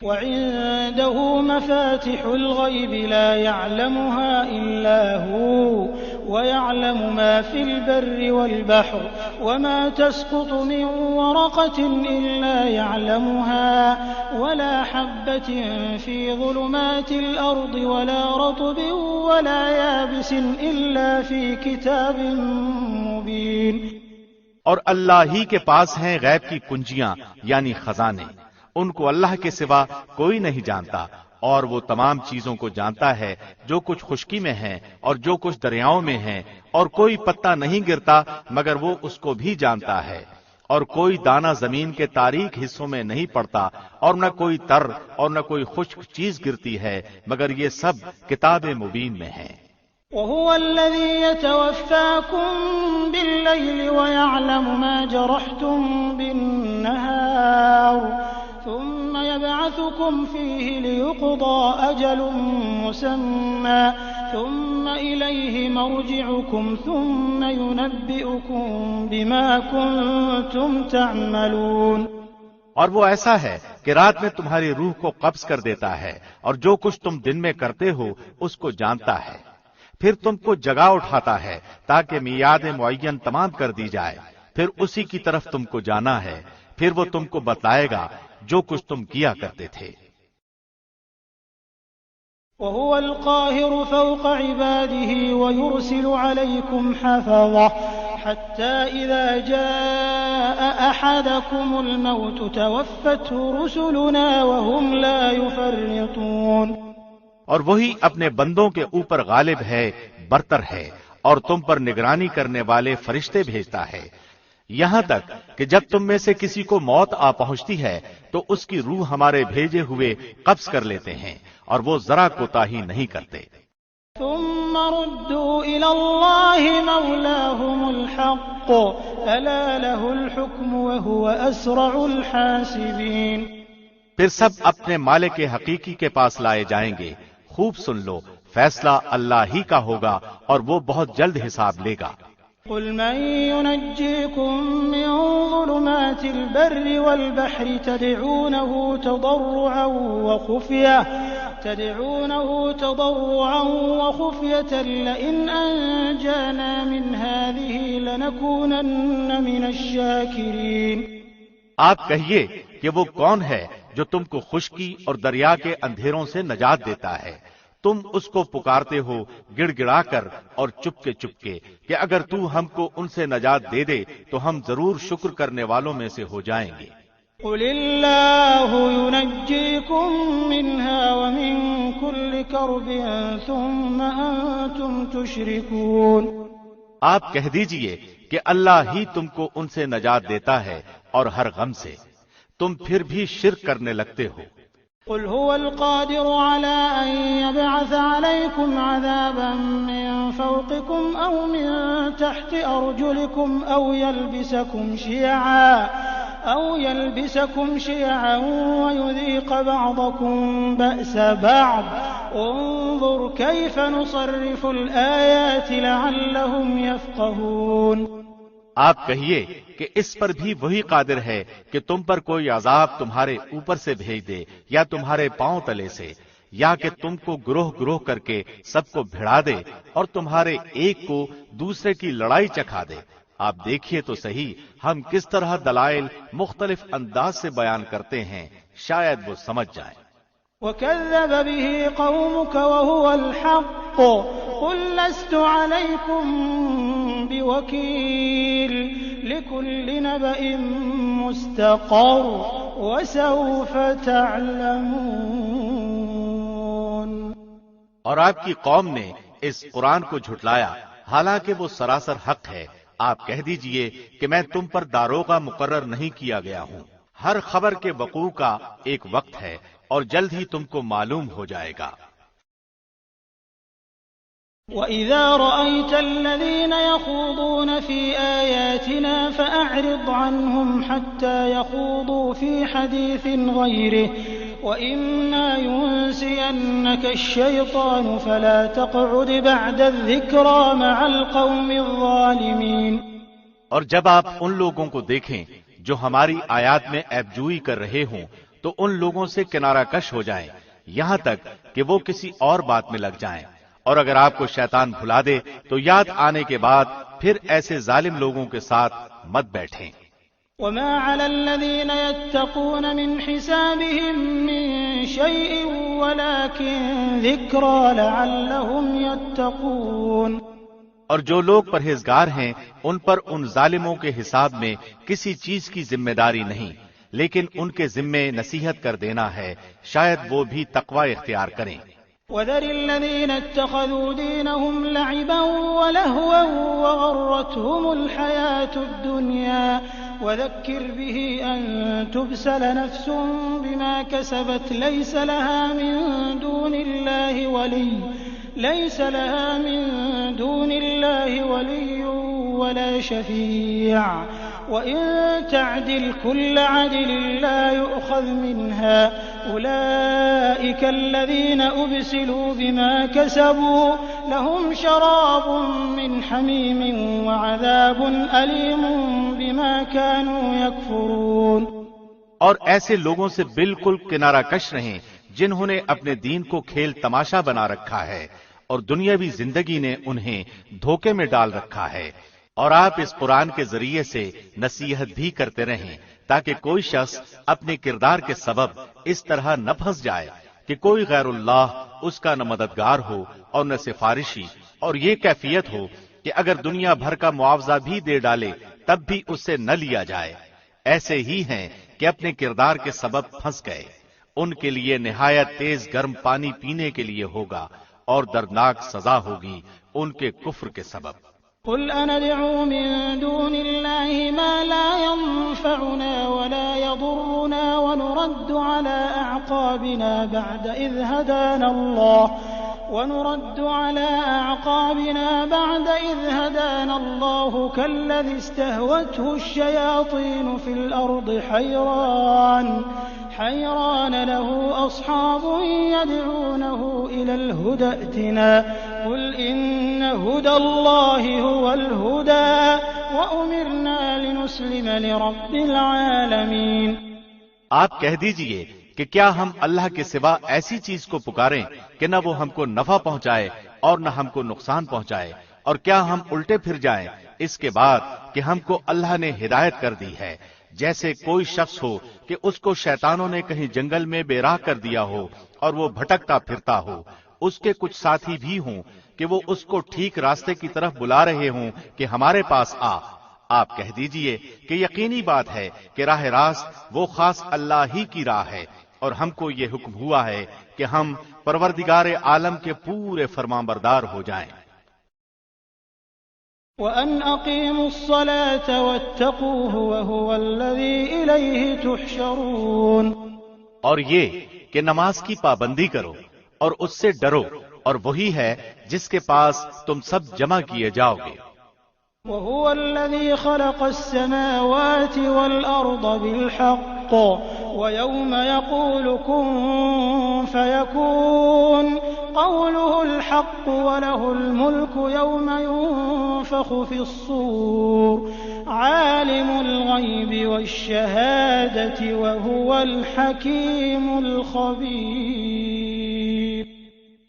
وعنده مفاتح الغيب لا يعلمها إلا هو ويعلم ما في البر والبحر وما تسقط من ورقة إلا يعلمها ولا حبة في ظلمات الأرض ولا رطب ولا يابس إلا في كتاب مبين۔ اور اللہ ہی کے پاس ہیں غیب کی کنجیاں یعنی خزانے، ان کو اللہ کے سوا کوئی نہیں جانتا، اور وہ تمام چیزوں کو جانتا ہے جو کچھ خشکی میں ہیں اور جو کچھ دریاؤں میں ہیں، اور کوئی پتا نہیں گرتا مگر وہ اس کو بھی جانتا ہے، اور کوئی دانہ زمین کے تاریک حصوں میں نہیں پڑتا، اور نہ کوئی تر اور نہ کوئی خشک چیز گرتی ہے مگر یہ سب کتاب مبین میں ہیں۔ وهو الذي يتوفاكم بالليل ويعلم ما جرحتم بالنهار ثم يبعثكم فيه ليقضى أجل مسمى ثم إليه مرجعكم ثم ينبئكم بما كنتم تعملون۔ اور وہ ایسا ہے کہ رات میں تمہاری روح کو قبض کر دیتا ہے اور جو کچھ تم دن میں کرتے ہو اس کو جانتا ہے، پھر تم کو جگا اٹھاتا ہے تاکہ میعاد معین تمام کر دی جائے، پھر اسی کی طرف تم کو جانا ہے، پھر وہ تم کو بتلائے گا جو کچھ تم کیا کرتے تھے۔ وهو القاهر فوق عباده ويرسل عليكم حفظة حتى إذا جاء أحدكم الموت توفته رسلنا وهم لا يفرطون۔ اور وہی اپنے بندوں کے اوپر غالب ہے، برتر ہے، اور تم پر نگرانی کرنے والے فرشتے بھیجتا ہے، یہاں تک کہ جب تم میں سے کسی کو موت آ پہنچتی ہے تو اس کی روح ہمارے بھیجے ہوئے قبض کر لیتے ہیں اور وہ ذرا کوتاہی نہیں کرتے۔ ثم ردوا إلى الله مولاهم الحق ألا له الحكم وهو أسرع الحاسبين۔ پھر سب اپنے مالک حقیقی کے پاس لائے جائیں گے۔ خوب سن لو، فیصلہ اللہ ہی کا ہوگا اور وہ بہت جلد حساب لے گا۔ قل من ينجيكم من ظلمات البر والبحر تدعونه تضرعا وخفية لئن أنجانا من هذه لنكونن من الشاكرين۔ آپ کہیے کہ وہ کون ہے جو تم کو خشکی اور دریا کے اندھیروں سے نجات دیتا ہے؟ تم اس کو پکارتے ہو گڑ گڑا کر اور چپکے چپکے کہ اگر تو ہم کو ان سے نجات دے دے تو ہم ضرور شکر کرنے والوں میں سے ہو جائیں گے۔ قل اللہ ينجيكم منها ومن كل كرب ثم أنتم تشركون۔ آپ کہہ دیجئے کہ اللہ ہی تم کو ان سے نجات دیتا ہے اور ہر غم سے، تم پھر بھی شرک کرنے لگتے ہو۔ قل هو القادر على أن يبعث عليكم عذابا من فوقكم أو من تحت أرجلكم أو يلبسكم شيعا ويذيق بعضكم بأس بعض انظر كيف نصرف الآيات لعلهم يفقهون۔ آپ کہیے کہ اس پر بھی وہی قادر ہے کہ تم پر کوئی عذاب تمہارے اوپر سے بھیج دے یا تمہارے پاؤں تلے سے، یا کہ تم کو گروہ گروہ کر کے سب کو بھڑا دے اور تمہارے ایک کو دوسرے کی لڑائی چکھا دے۔ آپ دیکھیے تو صحیح ہم کس طرح دلائل مختلف انداز سے بیان کرتے ہیں، شاید وہ سمجھ جائیں۔ وَكَذَّبَ بِهِ قَوْمُكَ وَهُوَ الْحَقُّ قُل لَّسْتُ عَلَيْكُمْ بِوَكِيلٍ لِّكُلِّ نَبَإٍ مُّسْتَقَرٌّ وَسَوْفَ تَعْلَمُونَ۔ اور آپ کی قوم نے اس قرآن کو جھٹلایا حالانکہ وہ سراسر حق ہے۔ آپ کہہ دیجئے کہ میں تم پر داروغہ مقرر نہیں کیا گیا ہوں۔ ہر خبر کے وقوع کا ایک وقت ہے اور جلد ہی تم کو معلوم ہو جائے گا۔ وَإِذَا رَأَيْتَ الَّذِينَ يَخُوضُونَ فِي آيَاتِنَا فَأَعْرِضْ عَنْهُمْ حَتَّى يَخُوضُوا فِي حَدِيثٍ غَيْرِهِ وَإِمَّا يُنسِيَنَّكَ الشَّيْطَانُ فَلَا تَقْعُدْ بَعْدَ الذِّكْرَى مَعَ الْقَوْمِ الظَّالِمِينَ۔ اور جب آپ ان لوگوں کو دیکھیں جو ہماری آیات میں عیب جوئی کر رہے ہوں تو ان لوگوں سے کنارہ کش ہو جائیں یہاں تک کہ وہ کسی اور بات میں لگ جائیں، اور اگر آپ کو شیطان بھلا دے تو یاد آنے کے بعد پھر ایسے ظالم لوگوں کے ساتھ مت بیٹھیں۔ وَمَا عَلَى الَّذِينَ يَتَّقُونَ مِنْ حِسَابِهِمْ مِنْ شَيْءٍ وَلَكِنْ ذِكْرَى لَعَلَّهُمْ يَتَّقُونَ۔ اور جو لوگ پرہیزگار ہیں ان پر ان ظالموں کے حساب میں کسی چیز کی ذمہ داری نہیں، لیکن ان کے ذمے نصیحت کر دینا ہے، شاید وہ بھی تقوی اختیار کریں۔ وَذَرِ الَّذِينَ اتَّخَذُوا دِينَهُمْ لَعِبًا وَلَهْوًا وَغَرَّتْهُمُ الْحَيَاةُ الدُّنْيَا وَذَكِّرْ بِهِ أَن تُبْسَلَ نَفْسٌ بِمَا كَسَبَتْ لَيْسَ لَهَا مِن دُونِ اللَّهِ وَلِيٌّ وَلَا شَفِيعٌ وَإِن تَعْدِلْ كُلَّ عَدْلٍ لَّا يُؤْخَذْ مِنْهَا أُولَٰئِكَ الَّذِينَ أُبْسِلُوا بِمَا كَسَبُوا لَهُمْ شَرَابٌ مِّنْ حَمِيمٍ وَعَذَابٌ أَلِيمٌ بِمَا كَانُوا يَكْفُرُونَ۔ اور ایسے لوگوں سے بالکل کنارہ کش رہیں جنہوں نے اپنے دین کو کھیل تماشا بنا رکھا ہے اور دنیاوی زندگی نے انہیں دھوکے میں ڈال رکھا ہے۔ اور آپ اس قرآن کے ذریعے سے نصیحت بھی کرتے رہیں تاکہ کوئی شخص اپنے کردار کے سبب اس طرح نہ پھنس جائے کہ کوئی غیر اللہ اس کا نہ مددگار ہو اور نہ سفارشی، اور یہ کیفیت ہو کہ اگر دنیا بھر کا معاوضہ بھی دے ڈالے تب بھی اس سے نہ لیا جائے۔ ایسے ہی ہیں کہ اپنے کردار کے سبب پھنس گئے، ان کے لیے نہایت تیز گرم پانی پینے کے لیے ہوگا اور دردناک سزا ہوگی ان کے کفر کے سبب۔ قل أندعو من دون الله ما لا ينفعنا ولا يضرنا ونرد على أعقابنا بعد إذ هدانا الله كالذي استهوته الشياطين في الأرض حيران له أصحاب يدعونه إلى الهدى ائتنا قل إن هدى الله هو الهدى وأمرنا لنسلم لرب العالمين۔ آپ کہہ دیجئے کہ کیا ہم اللہ کے سوا ایسی چیز کو پکاریں کہ نہ وہ ہم کو نفع پہنچائے اور نہ ہم کو نقصان پہنچائے، اور کیا ہم الٹے پھر جائیں اس کے بعد کہ ہم کو اللہ نے ہدایت کر دی ہے؟ جیسے کوئی شخص ہو کہ اس کو شیطانوں نے کہیں جنگل میں بے راہ کر دیا ہو اور وہ بھٹکتا پھرتا ہو، اس کے کچھ ساتھی بھی ہوں کہ وہ اس کو ٹھیک راستے کی طرف بلا رہے ہوں کہ ہمارے پاس آ۔ آپ کہہ دیجئے کہ یقینی بات ہے کہ راہ راست وہ خاص اللہ ہی کی راہ ہے، اور ہم کو یہ حکم ہوا ہے کہ ہم پروردگار عالم کے پورے فرمانبردار ہو جائیں۔ وَأَنْ أَقِيمُوا الصَّلَاةَ وَاتَّقُوهُ وَهُوَ الَّذِي إِلَيْهِ تُحْشَرُونَ، اور یہ کہ نماز کی پابندی کرو اور اس سے ڈرو، اور وہی ہے جس کے پاس تم سب جمع کیے جاؤ گے۔ وَهُوَ الَّذِي خَلَقَ السَّمَاوَاتِ وَالْأَرْضَ بِالْحَقِّ وَيَوْمَ يَقُولُ كُن فَيَكُونُ قَوْلُهُ الْحَقُّ وَلَهُ الْمُلْكُ يَوْمَ يُنفَخُ فِي الصُّورِ عَالِمُ الْغَيْبِ وَالشَّهَادَةِ وَهُوَ الْحَكِيمُ الْخَبِيرُ۔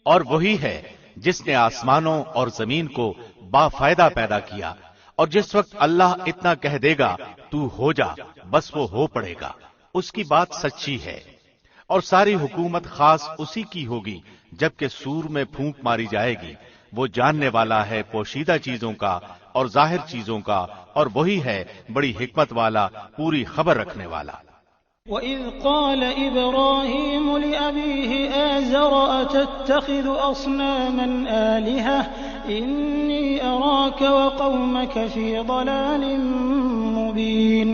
اور وہی ہے جس نے آسمانوں اور زمین کو بافائدہ پیدا کیا، اور جس وقت اللہ اتنا کہہ دے گا تو ہو جا، بس وہ ہو پڑے گا، اس کی بات سچی ہے۔ اور ساری حکومت خاص اسی کی ہوگی جبکہ سور میں پھونک ماری جائے گی، وہ جاننے والا ہے پوشیدہ چیزوں کا اور ظاہر چیزوں کا، اور وہی ہے بڑی حکمت والا، پوری خبر رکھنے والا۔ وَإِذْ قَالَ إِبْرَاهِيمُ لِأَبِيهِ آزَرَ أَتَتَّخِذُ أَصْنَامًا آلِهَةً إِنِّي أَرَاكَ وَقَوْمَكَ فِي ضَلَالٍ مُبِينٍ۔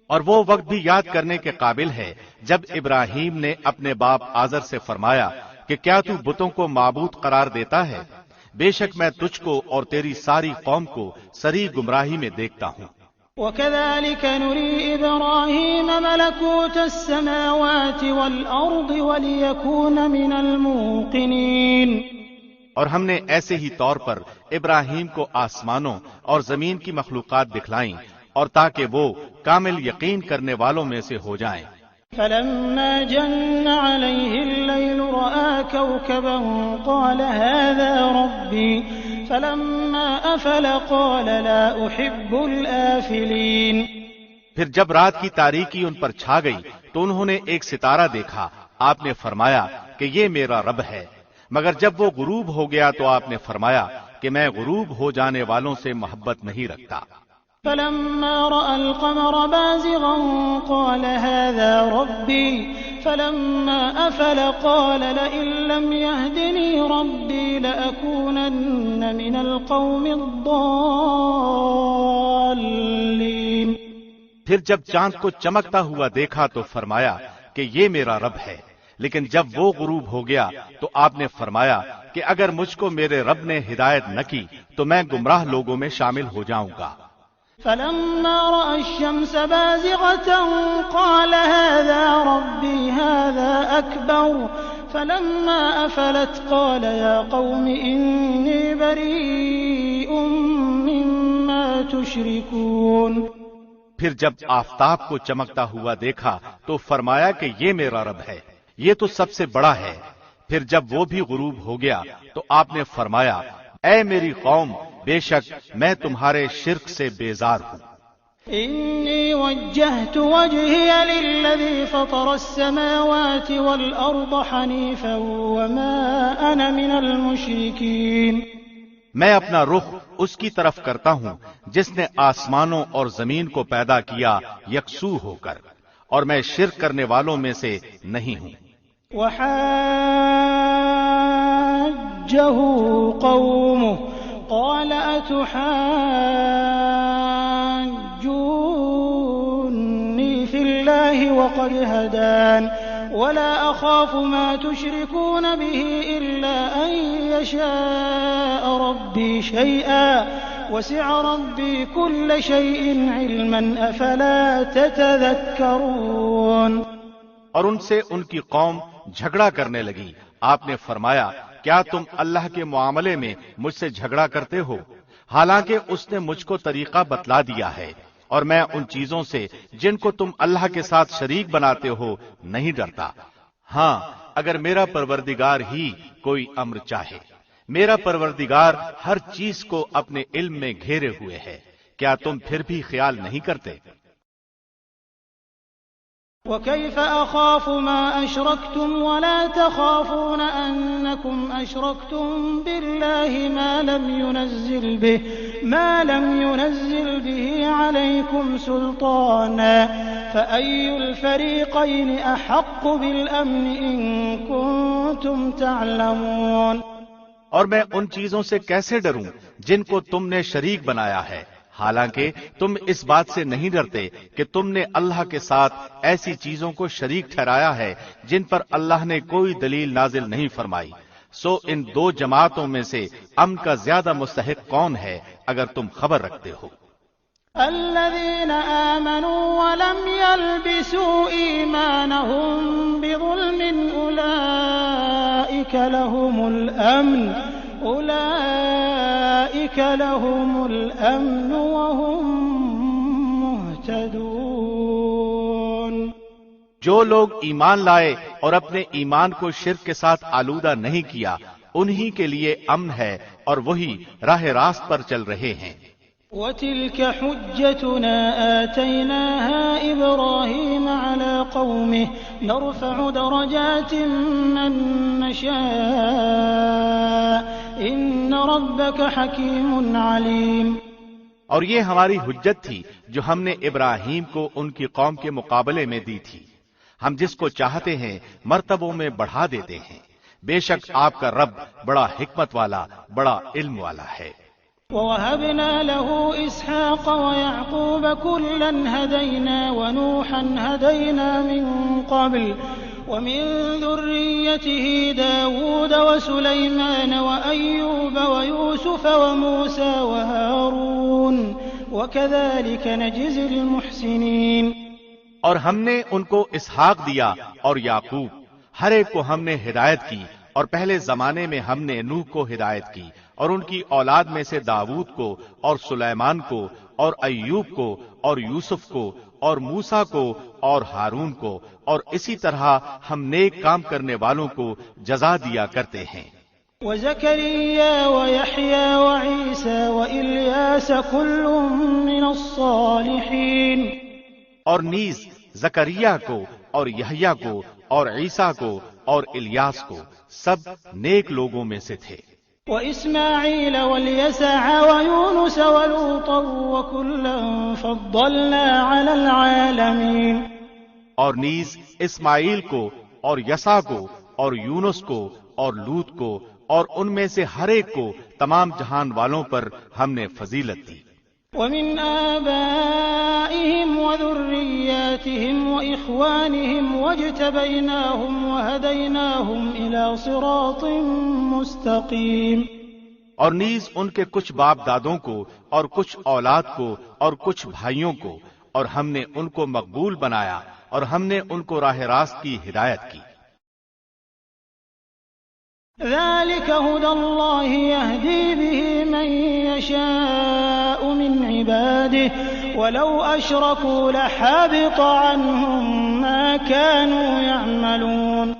اور وہ وقت بھی یاد کرنے کے قابل ہے جب ابراہیم نے اپنے باپ آزر سے فرمایا کہ کیا تو بتوں کو معبود قرار دیتا ہے؟ بے شک میں تجھ کو اور تیری ساری قوم کو سری گمراہی میں دیکھتا ہوں۔ وَكَذَلِكَ نُرِي إِبْرَاهِيمَ مَلَكُوتَ السَّمَاوَاتِ وَالْأَرْضِ وَلِيَكُونَ مِنَ الْمُوقِنِينَ۔ اور ہم نے ایسے ہی طور پر ابراہیم کو آسمانوں اور زمین کی مخلوقات دکھلائیں، اور تاکہ وہ کامل یقین کرنے والوں میں سے ہو جائیں۔ فَلَمَّا جَنَّ عَلَيْهِ اللَّيْلُ رَأَىٰ كَوْكَبًا قَالَ هَٰذَا رَبِّي فَلَمَّا أَفَلَ قَالَ لَا أُحِبُّ الْآفِلِينَ۔ پھر جب رات کی تاریکی ان پر چھا گئی تو انہوں نے ایک ستارہ دیکھا، آپ نے فرمایا کہ یہ میرا رب ہے، مگر جب وہ غروب ہو گیا تو آپ نے فرمایا کہ میں غروب ہو جانے والوں سے محبت نہیں رکھتا۔ فَلَمَّا رَأَى الْقَمَرَ بَازِغًا قَالَ هَٰذَا رَبِّي فَلَمَّا أَفَلَ قَالَ لَئِن لَّمْ يَهْدِنِي رَبِّي لَأَكُونَنَّ مِنَ الْقَوْمِ الضَّالِّينَ۔ پھر جب چاند کو چمکتا ہوا دیکھا تو فرمایا کہ یہ میرا رب ہے، لیکن جب وہ غروب ہو گیا تو آپ نے فرمایا کہ اگر مجھ کو میرے رب نے ہدایت نہ کی تو میں گمراہ لوگوں میں شامل ہو جاؤں گا۔ فَلَمَّا رَأَى الشَّمْسَ بَازِغَةً قَالَ هَٰذَا رَبِّي هَٰذَا أَكْبَرُ فَلَمَّا أَفَلَتْ قَالَ يَا قَوْمِ إِنِّي بَرِيءٌ مِّمَّا تُشْرِكُونَ۔ پھر جب آفتاب کو چمکتا ہوا دیکھا تو فرمایا کہ یہ میرا رب ہے، یہ تو سب سے بڑا ہے۔ پھر جب وہ بھی غروب ہو گیا تو آپ نے فرمایا اے میری قوم، بے شک میں تمہارے شرک سے بیزار ہوں۔ إِنِّي وَجَّهْتُ وَجْهِيَ لِلَّذِي فَطَرَ السَّمَاوَاتِ وَالْأَرْضَ حَنِيفًا وَمَا أَنَا مِنَ الْمُشْرِكِينَ۔ میں اپنا رخ اس کی طرف کرتا ہوں جس نے آسمانوں اور زمین کو پیدا کیا یکسو ہو کر، اور میں شرک کرنے والوں میں سے نہیں ہوں۔ وَحَاجَّهُ قَوْمُهُ قَالَ أَتُحَاجُّونِّي فِي اللَّهِ وَقَدْ هَدَانِ وَلَا أَخَافُ مَا تُشْرِكُونَ بِهِ إِلَّا أَن يَشَاءَ رَبِّي شَيْئًا وَسِعَ رَبِّي كُلَّ شَيْءٍ عِلْمًا أَفَلَا تَتَذَكَّرُونَ۔ اور ان سے ان کی قوم جھگڑا کرنے لگی۔ آپ نے فرمایا کیا تم اللہ کے معاملے میں مجھ سے جھگڑا کرتے ہو، حالانکہ اس نے مجھ کو طریقہ بتلا دیا ہے، اور میں ان چیزوں سے جن کو تم اللہ کے ساتھ شریک بناتے ہو نہیں ڈرتا۔ ہاں اگر میرا پروردگار ہی کوئی امر چاہے، میرا پروردگار ہر چیز کو اپنے علم میں گھیرے ہوئے ہے، کیا تم پھر بھی خیال نہیں کرتے؟ وَكَيْفَ أَخَافُ مَا أَشْرَكْتُمْ وَلَا تَخَافُونَ أَنَّكُمْ أَشْرَكْتُمْ بِاللَّهِ مَا لَمْ يُنَزِّلْ بِهِ عَلَيْكُمْ سُلْطَانًا فَأَيُّ الْفَرِيقَيْنِ أَحَقُّ بِالْأَمْنِ إِن كُنتُمْ تَعْلَمُونَ۔ اور میں ان چیزوں سے کیسے ڈروں جن کو تم نے شریک بنایا ہے، حالانکہ تم اس بات سے نہیں ڈرتے کہ تم نے اللہ کے ساتھ ایسی چیزوں کو شریک ٹھہرایا ہے جن پر اللہ نے کوئی دلیل نازل نہیں فرمائی۔ سو ان دو جماعتوں میں سے امن کا زیادہ مستحق کون ہے اگر تم خبر رکھتے ہو؟ الذين آمنوا ولم يلبسوا إيمانهم بظلم أولئك لهم الأمن وهم مهتدون۔ جو لوگ ایمان لائے اور اپنے ایمان کو شرک کے ساتھ آلودہ نہیں کیا، انہی کے لیے امن ہے اور وہی راہ راست پر چل رہے ہیں۔ وَتِلْكَ حُجَّتُنَا آتَيْنَاهَا إِبْرَاهِيمَ عَلَى قَوْمِهِ نَرْفَعُ دَرَجَاتٍ مَّن نَّشَاءُ إِنَّ رَبَّكَ حَكِيمٌ عَلِيمٌ۔ اور یہ ہماری حجت تھی جو ہم نے ابراہیم کو ان کی قوم کے مقابلے میں دی تھی، ہم جس کو چاہتے ہیں مرتبوں میں بڑھا دیتے ہیں، بے شک آپ کا رب بڑا حکمت والا، بڑا علم والا ہے۔ وَوَهَبْنَا لَهُ إِسْحَاقَ وَيَعْقُوبَ كُلًّا هَدَيْنَا وَنُوحًا هَدَيْنَا مِن قَبْلُ وَمِن ذُرِّيَّتِهِ دَاوُودَ وَسُلَيْمَانَ وَأَيُّوبَ وَيُوسُفَ وَمُوسَى وَهَارُونَ وَكَذَلِكَ نَجْزِي الْمُحْسِنِينَ۔ اور ہم نے ان کو اسحاق دیا اور یعقوب، ہر ایک کو ہم نے ہدایت کی، اور پہلے زمانے میں ہم نے نوح کو ہدایت کی، اور ان کی اولاد میں سے داؤد کو اور سلیمان کو اور ایوب کو اور یوسف کو اور موسیٰ کو اور ہارون کو، اور اسی طرح ہم نیک کام کرنے والوں کو جزا دیا کرتے ہیں۔ وَزَكَرِيَّا وَيَحْيَىٰ وَعِيسَىٰ وَإِلْيَاسَ كُلٌّ مِّنَ الصَّالِحِينَ۔ اور نیز زکریا کو اور یحییٰ کو اور عیسیٰ کو اور الیاس کو، سب نیک لوگوں میں سے تھے۔ وَإِسْمَاعِيلَ وَالْيَسَعَ وَيُونُسَ وَلُوطًا وَكُلًّا فَضَّلْنَا عَلَى الْعَالَمِينَ۔ اور نیز اسماعیل کو اور یسع کو اور یونس کو اور لوط کو اور ان میں سے ہر ایک کو تمام جہان والوں پر ہم نے فضیلت دی۔ وَمِنْ آبَائِهِمْ وَذُرِّيَّاتِهِمْ وَإِخْوَانِهِمْ وَاجْتَبَيْنَاهُمْ وَهَدَيْنَاهُمْ إِلَى صِرَاطٍ مُسْتَقِيمٍ۔ اور نیز ان کے کچھ باپ دادوں کو اور کچھ اولاد کو اور کچھ بھائیوں کو، اور ہم نے ان کو مقبول بنایا اور ہم نے ان کو راہ راست کی ہدایت کی۔ ذَلِكَ هُدَى اللَّهِ يَهْدِي بِهِ مَن يَشَاءُ مِنْ عِبَادِهِ وَلَوْ أَشْرَكُوا لَحَبِطَ عَنْهُم مَّا كَانُوا يَعْمَلُونَ۔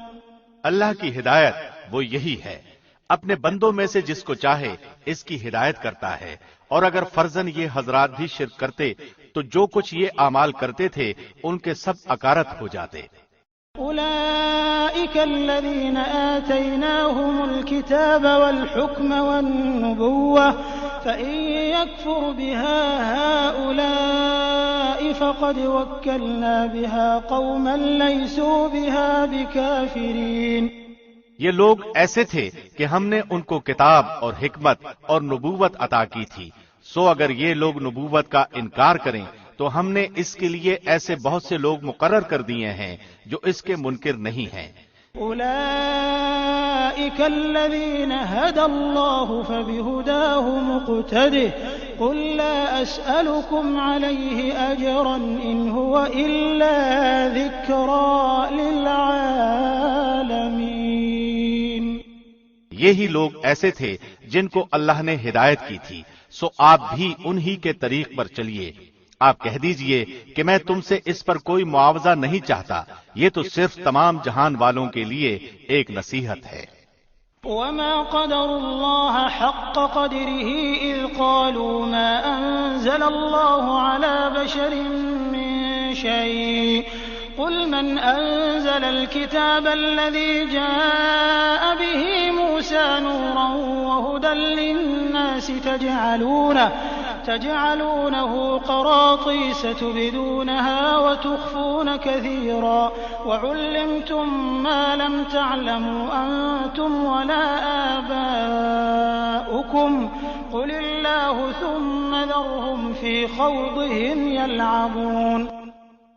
اللہ کی ہدایت وہ یہی ہے، اپنے بندوں میں سے جس کو چاہے اس کی ہدایت کرتا ہے، اور اگر فرضاً یہ حضرات بھی شرک کرتے تو جو کچھ یہ اعمال کرتے تھے ان کے سب اکارت ہو جاتے۔ أولئك الذين آتيناهم الكتاب والحكم والنبوة فإن يكفر بها هؤلاء فقد وكلنا بها قوما ليسوا بها بكافرين۔ یہ لوگ ایسے تھے کہ ہم نے ان کو کتاب اور حکمت اور نبوت عطا کی تھی، سو اگر یہ لوگ نبوت کا انکار کریں تو ہم نے اس کے لیے ایسے بہت سے لوگ مقرر کر دیے ہیں جو اس کے منکر نہیں ہیں۔ أولئك الذين هدى الله فبهداه مقتده قل لا أسألكم عليه أجرا إن هو إلا ذكرى للعالمين۔ یہی لوگ ایسے تھے جن کو اللہ نے ہدایت کی تھی، سو آپ بھی انہی کے طریق پر چلیے۔ آپ کہہ دیجئے کہ میں تم سے اس پر کوئی معاوضہ نہیں چاہتا، یہ تو صرف تمام جہان والوں کے لیے ایک نصیحت ہے۔ وما قدر الله حق قدره إذ قالوا ما أنزل الله على بشر من شيء قل من أنزل الكتاب الذي جاء به موسى نورا وهدى للناس تجعلونه قراطيس تبدونها وتخفون كثيرا وعلمتم ما لم تعلموا أنتم ولا آباؤكم قل الله ثم ذرهم في خوضهم يلعبون۔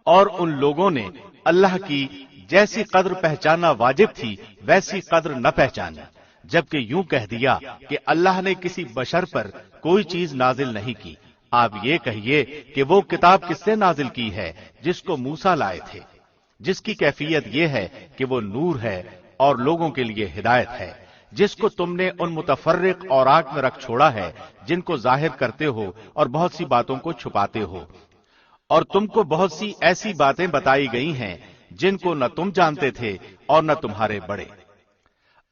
اور ان لوگوں نے اللہ کی جیسی قدر پہچاننا واجب تھی ویسی قدر نہ پہچانی، جبکہ یوں کہہ دیا کہ اللہ نے کسی بشر پر کوئی چیز نازل نہیں کی۔ آپ یہ کہیے کہ وہ کتاب کس نے نازل کی ہے جس کو موسیٰ لائے تھے، جس کی کیفیت یہ ہے کہ وہ نور ہے اور لوگوں کے لیے ہدایت ہے، جس کو تم نے ان متفرق اوراق میں رکھ چھوڑا ہے جن کو ظاہر کرتے ہو اور بہت سی باتوں کو چھپاتے ہو، اور تم کو بہت سی ایسی باتیں بتائی گئی ہیں جن کو نہ تم جانتے تھے اور نہ تمہارے بڑے۔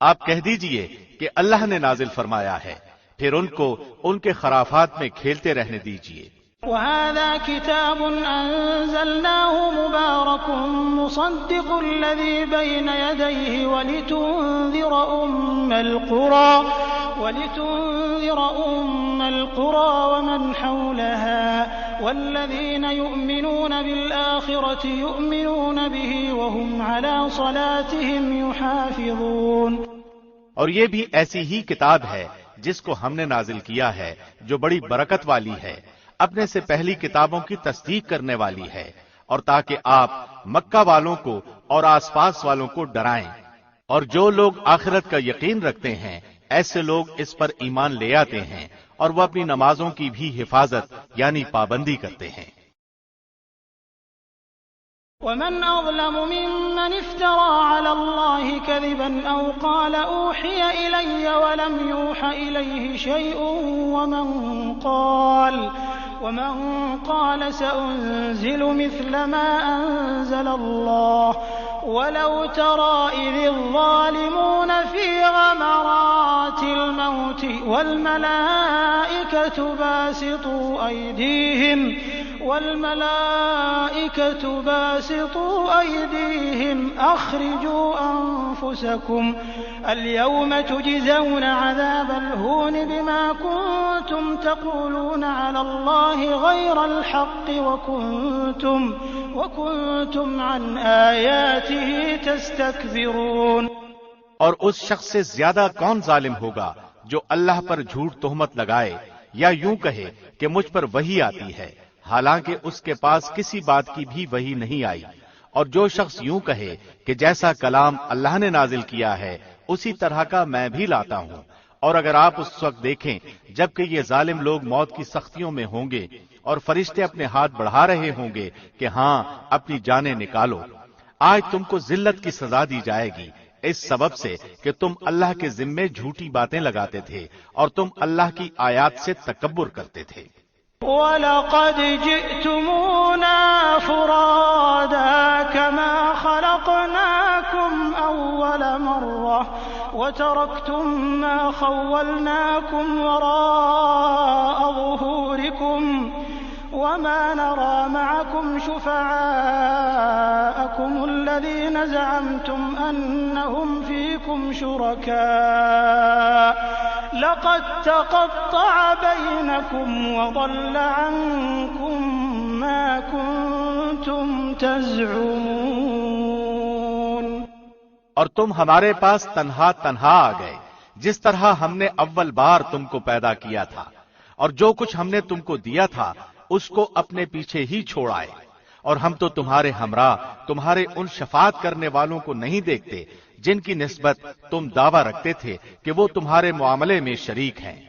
آپ کہہ دیجئے کہ اللہ نے نازل فرمایا ہے، پھر ان کو ان کے خرافات میں کھیلتے رہنے دیجئے۔ وهذا كتاب أنزلناه مبارك مصدق الذي بين يديه ولتنذر أم القرى ومن حولها والذين يؤمنون بالآخرة يؤمنون به وهم على صلاتهم يحافظون۔ اور یہ بھی ایسی ہی کتاب ہے جس کو ہم نے نازل کیا ہے جو بڑی برکت والی ہے، اپنے سے پہلی کتابوں کی تصدیق کرنے والی ہے، اور تاکہ آپ مکہ والوں کو اور آس پاس والوں کو ڈرائیں، اور جو لوگ آخرت کا یقین رکھتے ہیں ایسے لوگ اس پر ایمان لے آتے ہیں اور وہ اپنی نمازوں کی بھی حفاظت یعنی پابندی کرتے ہیں۔ ومن أظلم ممن افترى على الله كذبا أو قال أوحي إلي ولم يوح إليه شيء ومن قال سأنزل مثل ما أنزل الله ولو ترى إذ الظالمون في غمرات الموت والملائكة باسطوا أيديهم أخرجوا أنفسكم اليوم تجزون عذاب الهون بما كنتم تقولون على الله غير الحق وكنتم عن آياته تستكبرون۔ اور اس شخص سے زیادہ کون ظالم ہوگا جو اللہ پر جھوٹ تہمت لگائے یا یوں کہے کہ مجھ پر وحی آتی ہے حالانکہ اس کے پاس کسی بات کی بھی وحی نہیں آئی، اور جو شخص یوں کہے کہ جیسا کلام اللہ نے نازل کیا ہے اسی طرح کا میں بھی لاتا ہوں۔ اور اگر آپ اس وقت دیکھیں جبکہ یہ ظالم لوگ موت کی سختیوں میں ہوں گے اور فرشتے اپنے ہاتھ بڑھا رہے ہوں گے کہ ہاں اپنی جانیں نکالو، آج تم کو ذلت کی سزا دی جائے گی اس سبب سے کہ تم اللہ کے ذمے جھوٹی باتیں لگاتے تھے اور تم اللہ کی آیات سے تکبر کرتے تھے۔ وَلَقَدْ جِئْتُمُونَا فُرَادَىٰ كَمَا خَلَقْنَاكُمْ أَوَّلَ مَرَّةٍ وَتَرَكْتُم مَّا خَوَّلْنَاكُمْ وَرَاءَ ظُهُورِكُمْ وَمَا نَرَىٰ مَعَكُمْ شُفَعَاءَكُمُ الَّذِينَ زَعَمْتُمْ أَنَّهُمْ فِيكُمْ شُرَكَاءُ لَقَد تَّقَطَّعَ بَيْنَكُمْ وَضَلَّ عَنكُم مَّا كُنتُمْ تَزْعُمُونَ۔ اور تم ہمارے پاس تنہا آ گئے جس طرح ہم نے اول بار تم کو پیدا کیا تھا، اور جو کچھ ہم نے تم کو دیا تھا اس کو اپنے پیچھے ہی چھوڑ آئے، اور ہم تو تمہارے ہمراہ تمہارے ان شفاعت کرنے والوں کو نہیں دیکھتے جن کی نسبت تم دعویٰ رکھتے تھے کہ وہ تمہارے معاملے میں شریک ہیں۔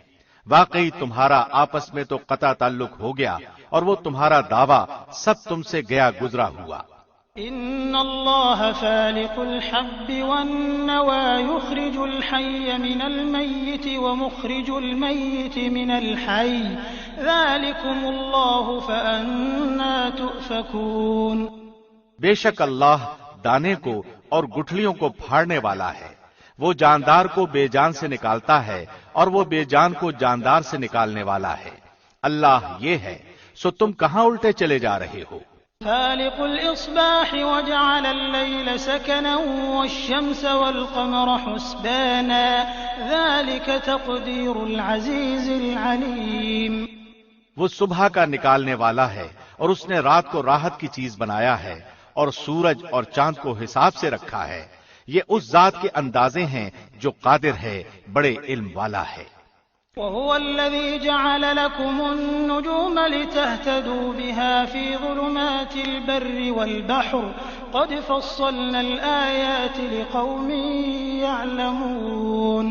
واقعی تمہارا آپس میں تو قطع تعلق ہو گیا اور وہ تمہارا دعویٰ سب تم سے گیا گزرا ہوا۔ ان اللہ فالق الحب والنوى يخرج الحي من الميت ومخرج الميت من الحي ذلكم الله فأنا تؤفكون۔ بے شک اللہ دانے کو اور گٹھلیوں کو پھاڑنے والا ہے، وہ جاندار کو بے جان سے نکالتا ہے اور وہ بے جان کو جاندار سے نکالنے والا ہے۔ اللہ یہ ہے، سو تم کہاں الٹے چلے جا رہے ہو؟ فالق الإصباح وجعل الليل سكنا والشمس والقمر حسبانا ذلك تقدير العزيز العليم۔ وہ صبح کا نکالنے والا ہے اور اس نے رات کو راحت کی چیز بنایا ہے اور سورج اور چاند کو حساب سے رکھا ہے. یہ اس ذات کے اندازے ہیں جو قادر ہے، بڑے علم والا ہے. وهو الذي جعل لكم النجوم لتهتدوا بها في ظلمات البر والبحر قد فصلنا الآيات لقوم يعلمون.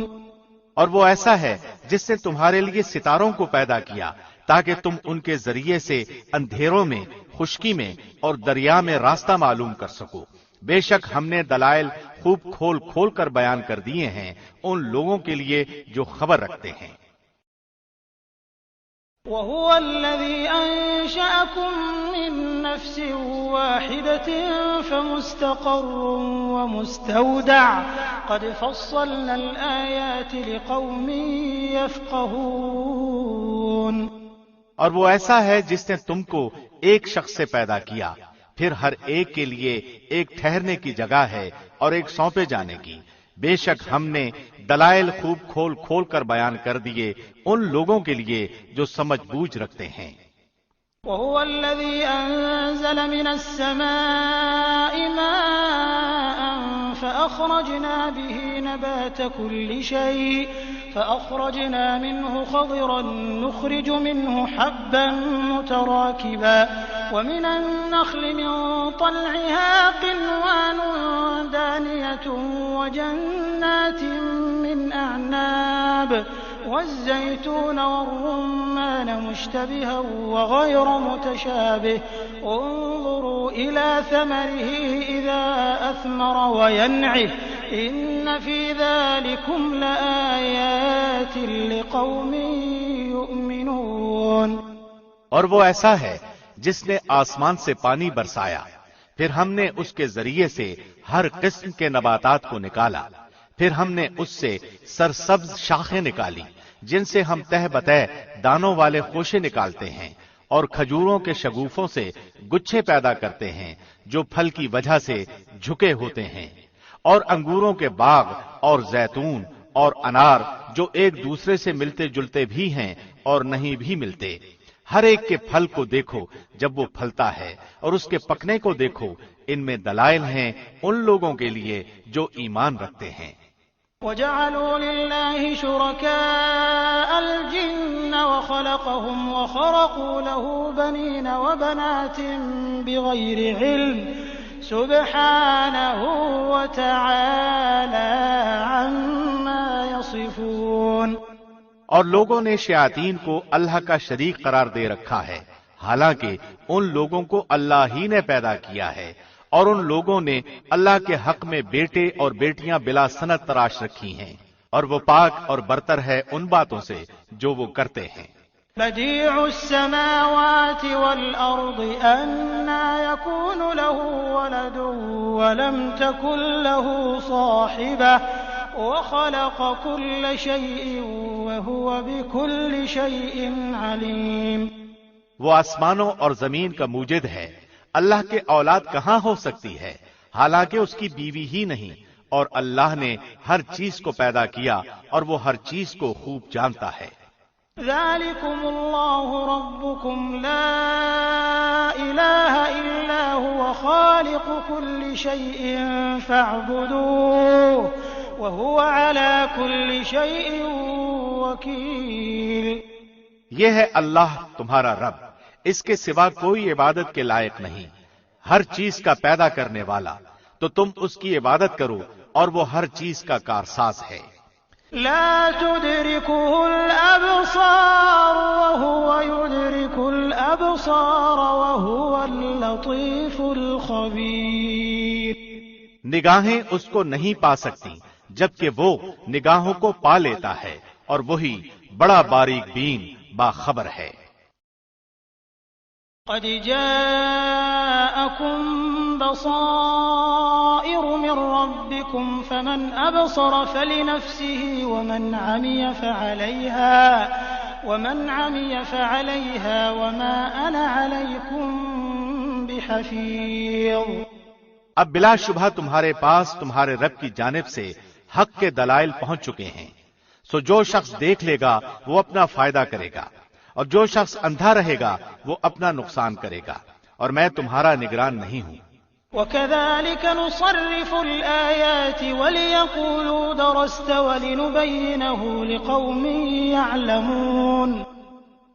اور وہ ایسا ہے جس نے تمہارے لیے ستاروں کو پیدا کیا تاکہ تم ان کے ذریعے سے اندھیروں میں، خشکی میں اور دریا میں راستہ معلوم کر سکو. بے شک ہم نے دلائل خوب کھول کھول کر بیان کر دیے ہیں ان لوگوں کے لیے جو خبر رکھتے ہیں. وهو الذي أنشأكم من نفس واحدة فمستقر ومستودع قد فصلنا الآيات لقوم يفقهون. اور وہ ایسا ہے جس نے تم کو ایک شخص سے پیدا کیا، پھر ہر ایک کے لیے ایک ٹھہرنے کی جگہ ہے اور ایک سونپے جانے کی. بے شک ہم نے دلائل خوب کھول کھول کر بیان کر دیے ان لوگوں کے لیے جو سمجھ بوجھ رکھتے ہیں. وهو الذي أنزل من السماء ماء فأخرجنا به نبات كل شيء فأخرجنا منه خضرا نخرج منه حبا متراكبا ومن النخل من طلعها قنوان دانية وجنات من أعناب والزيتون والرمان مشتبها وغير متشابه انظروا إلى ثمره إذا أثمر وينعه إن في ذلكم لآيات لقوم يؤمنون. اور وہ ایسا ہے جس نے آسمان سے پانی برسایا، پھر ہم نے اس کے ذریعے سے ہر قسم کے نباتات کو نکالا، پھر ہم نے اس سے سرسبز شاخیں نکالی جن سے ہم تہ بتہ دانوں والے خوشے نکالتے ہیں، اور کھجوروں کے شگوفوں سے گچھے پیدا کرتے ہیں جو پھل کی وجہ سے جھکے ہوتے ہیں، اور انگوروں کے باغ اور زیتون اور انار جو ایک دوسرے سے ملتے جلتے بھی ہیں اور نہیں بھی ملتے. ہر ایک کے پھل کو دیکھو جب وہ پھلتا ہے اور اس کے پکنے کو دیکھو، ان میں دلائل ہیں ان لوگوں کے لیے جو ایمان رکھتے ہیں. وَجَعَلُوا لِلَّهِ شُرَكَاءَ الْجِنَّ وَخَلَقَهُمْ وَخَرَقُوا لَهُ بَنِينَ وَبَنَاتٍ بِغَيْرِ عِلْمٍ سُبْحَانَهُ وَتَعَالَى عَمَّا يَصِفُونَ. اور لوگوں نے شیاطین کو اللہ کا شریک قرار دے رکھا ہے، حالانکہ ان لوگوں کو اللہ ہی نے پیدا کیا ہے، اور ان لوگوں نے اللہ کے حق میں بیٹے اور بیٹیاں بلا سند تراش رکھی ہیں، اور وہ پاک اور برتر ہے ان باتوں سے جو وہ کرتے ہیں. بديع السماوات والأرض أنى يكون له ولد ولم تكن له صاحبة وخلق كل شيء وهو بكل شيء عليم. وہ آسمانوں اور زمین کا موجد ہے، اللہ کے اولاد کہاں ہو سکتی ہے حالانکہ اس کی بیوی ہی نہیں، اور اللہ نے ہر چیز کو پیدا کیا اور وہ ہر چیز کو خوب جانتا ہے. ذلكم الله ربكم لا إله إلا هو خالق كل شيء فاعبدوه وهو على كل شيء وكيل. یہ ہے اللہ تمہارا رب، اس کے سوا کوئی عبادت کے لائق نہیں، ہر چیز کا پیدا کرنے والا، تو تم اس کی عبادت کرو اور وہ ہر چیز کا کارساز ہے. لا تدركه الأبصار وهو يدرك الأبصار وهو اللطيف الخبير. نگاہیں اس کو نہیں پا سکتی جبکہ وہ نگاہوں کو پا لیتا ہے، اور وہی بڑا باریک بین باخبر ہے. قد جاءكم بصائر من ربكم فمن أبصر فلنفسه ومن عمي فعليها وما أنا عليكم بحفيظ. اب بلا شبہ تمہارے پاس تمہارے رب کی جانب سے حق کے دلائل پہنچ چکے ہیں، سو جو شخص دیکھ لے گا وہ اپنا فائدہ کرے گا، اور جو شخص اندھا رہے گا وہ اپنا نقصان کرے گا، اور میں تمہارا نگران نہیں ہوں۔ وَكَذَلِكَ نُصَرِّفُ الْآيَاتِ وَلِيَقُولُوا دَرَسْتَ وَلِنُبَيِّنَهُ لِقَوْمٍ يَعْلَمُونَ،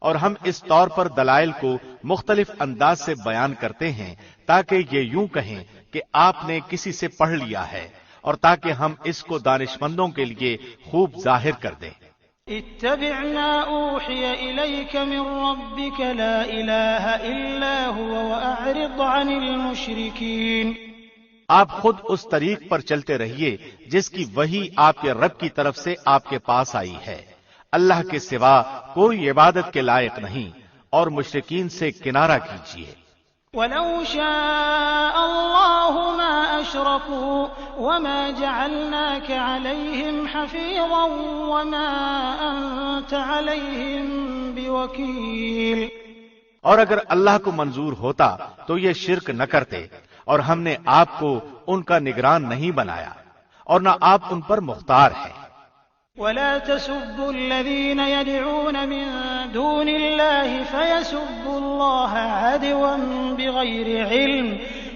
اور ہم اس طور پر دلائل کو مختلف انداز سے بیان کرتے ہیں تاکہ یہ یوں کہیں کہ آپ نے کسی سے پڑھ لیا ہے، اور تاکہ ہم اس کو دانشمندوں کے لیے خوب ظاہر کر دیں۔ اتبع ما اوحی الیک من ربک لا الہ الا هو واعرض عن المشرکین، آپ خود اس طریق پر چلتے رہیے جس کی وحی آپ کے رب کی طرف سے آپ کے پاس آئی ہے، اللہ کے سوا کوئی عبادت کے لائق نہیں، اور مشرکین سے کنارہ کیجیے۔ وَلَوْ شَاءَ اللَّهُ مَا أَشْرَكُوا وَمَا جَعَلْنَاكَ عَلَيْهِمْ حَفِيظًا وَمَا أَنْتَ عَلَيْهِمْ بِوَكِيلٍ، اور اگر اللہ کو منظور ہوتا تو یہ شرک نہ کرتے، اور ہم نے آپ کو ان کا نگران نہیں بنایا، اور نہ آپ ان پر مختار ہیں۔ وَلَا تَسُبُّوا الَّذِينَ يَدْعُونَ مِن دُونِ اللَّهِ فَيَسُبُّوا اللَّهَ عَدْوًا بِغَيْرِ عِلْمٍ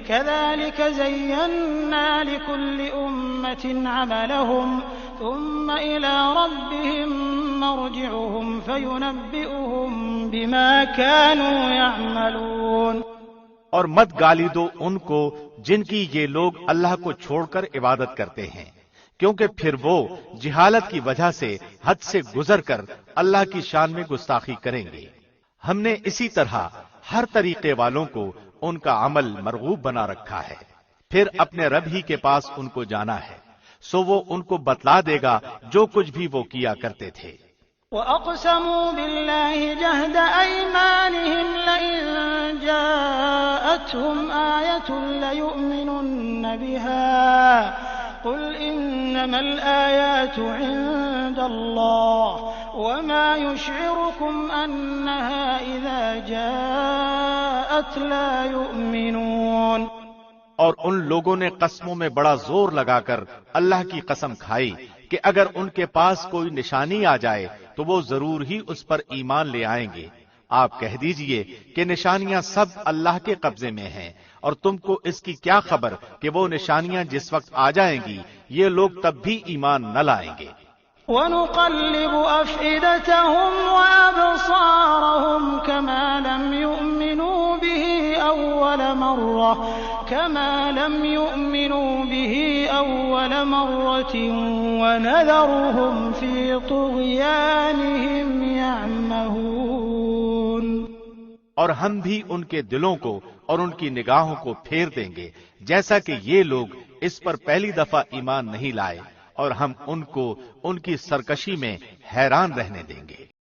كَذَلِكَ زَيَّنَّا لِكُلِّ أُمَّةٍ عَمَلَهُمْ ثُمَّ إِلَى رَبِّهِمْ مَرْجِعُهُمْ فَيُنَبِّئُهُم بِمَا كَانُوا يَعْمَلُونَ، اور مت گالی دو ان کو جن کی یہ لوگ اللہ کو چھوڑ کر عبادت کرتے ہیں، کیونکہ پھر وہ جہالت کی وجہ سے حد سے گزر کر اللہ کی شان میں گستاخی کریں گے۔ ہم نے اسی طرح ہر طریقے والوں کو ان کا عمل مرغوب بنا رکھا ہے، پھر اپنے رب ہی کے پاس ان کو جانا ہے، سو وہ ان کو بتلا دے گا جو کچھ بھی وہ کیا کرتے تھے۔ وَأَقْسَمُوا بِاللَّهِ جَهْدَ أَيْمَانِهِمْ لَئِن جَاءَتْهُمْ آيَةٌ لَّيُؤْمِنُنَّ بِهَا قُلْ إِنَّمَا الْآيَاتُ عِندَ اللَّهِ وَمَا يُشْعِرُكُمْ أَنَّهَا إِذَا جَاءَتْ لَا يُؤْمِنُونَ، اور ان لوگوں نے قسموں میں بڑا زور لگا کر اللہ کی قسم کھائی کہ اگر ان کے پاس کوئی نشانی آ جائے تو وہ ضرور ہی اس پر ایمان لے آئیں گے۔ آپ کہہ دیجئے کہ نشانیاں سب اللہ کے قبضے میں ہیں، اور تم کو اس کی کیا خبر کہ وہ نشانیاں جس وقت آ جائیں گی یہ لوگ تب بھی ایمان نہ لائیں گے۔ وَنُقَلِّبُ أَفْئِدَتَهُمْ وَأَبْصَارَهُمْ كَمَا لَمْ يُؤْمِنُوا بِهِ أَوَّلَ مَرَّةٍ وَنَذَرُهُمْ فِي طُغْيَانِهِمْ يَعْمَهُونَ، اور ہم بھی ان کے دلوں کو اور ان کی نگاہوں کو پھیر دیں گے جیسا کہ یہ لوگ اس پر پہلی دفعہ ایمان نہیں لائے، اور ہم ان کو ان کی سرکشی میں حیران رہنے دیں گے۔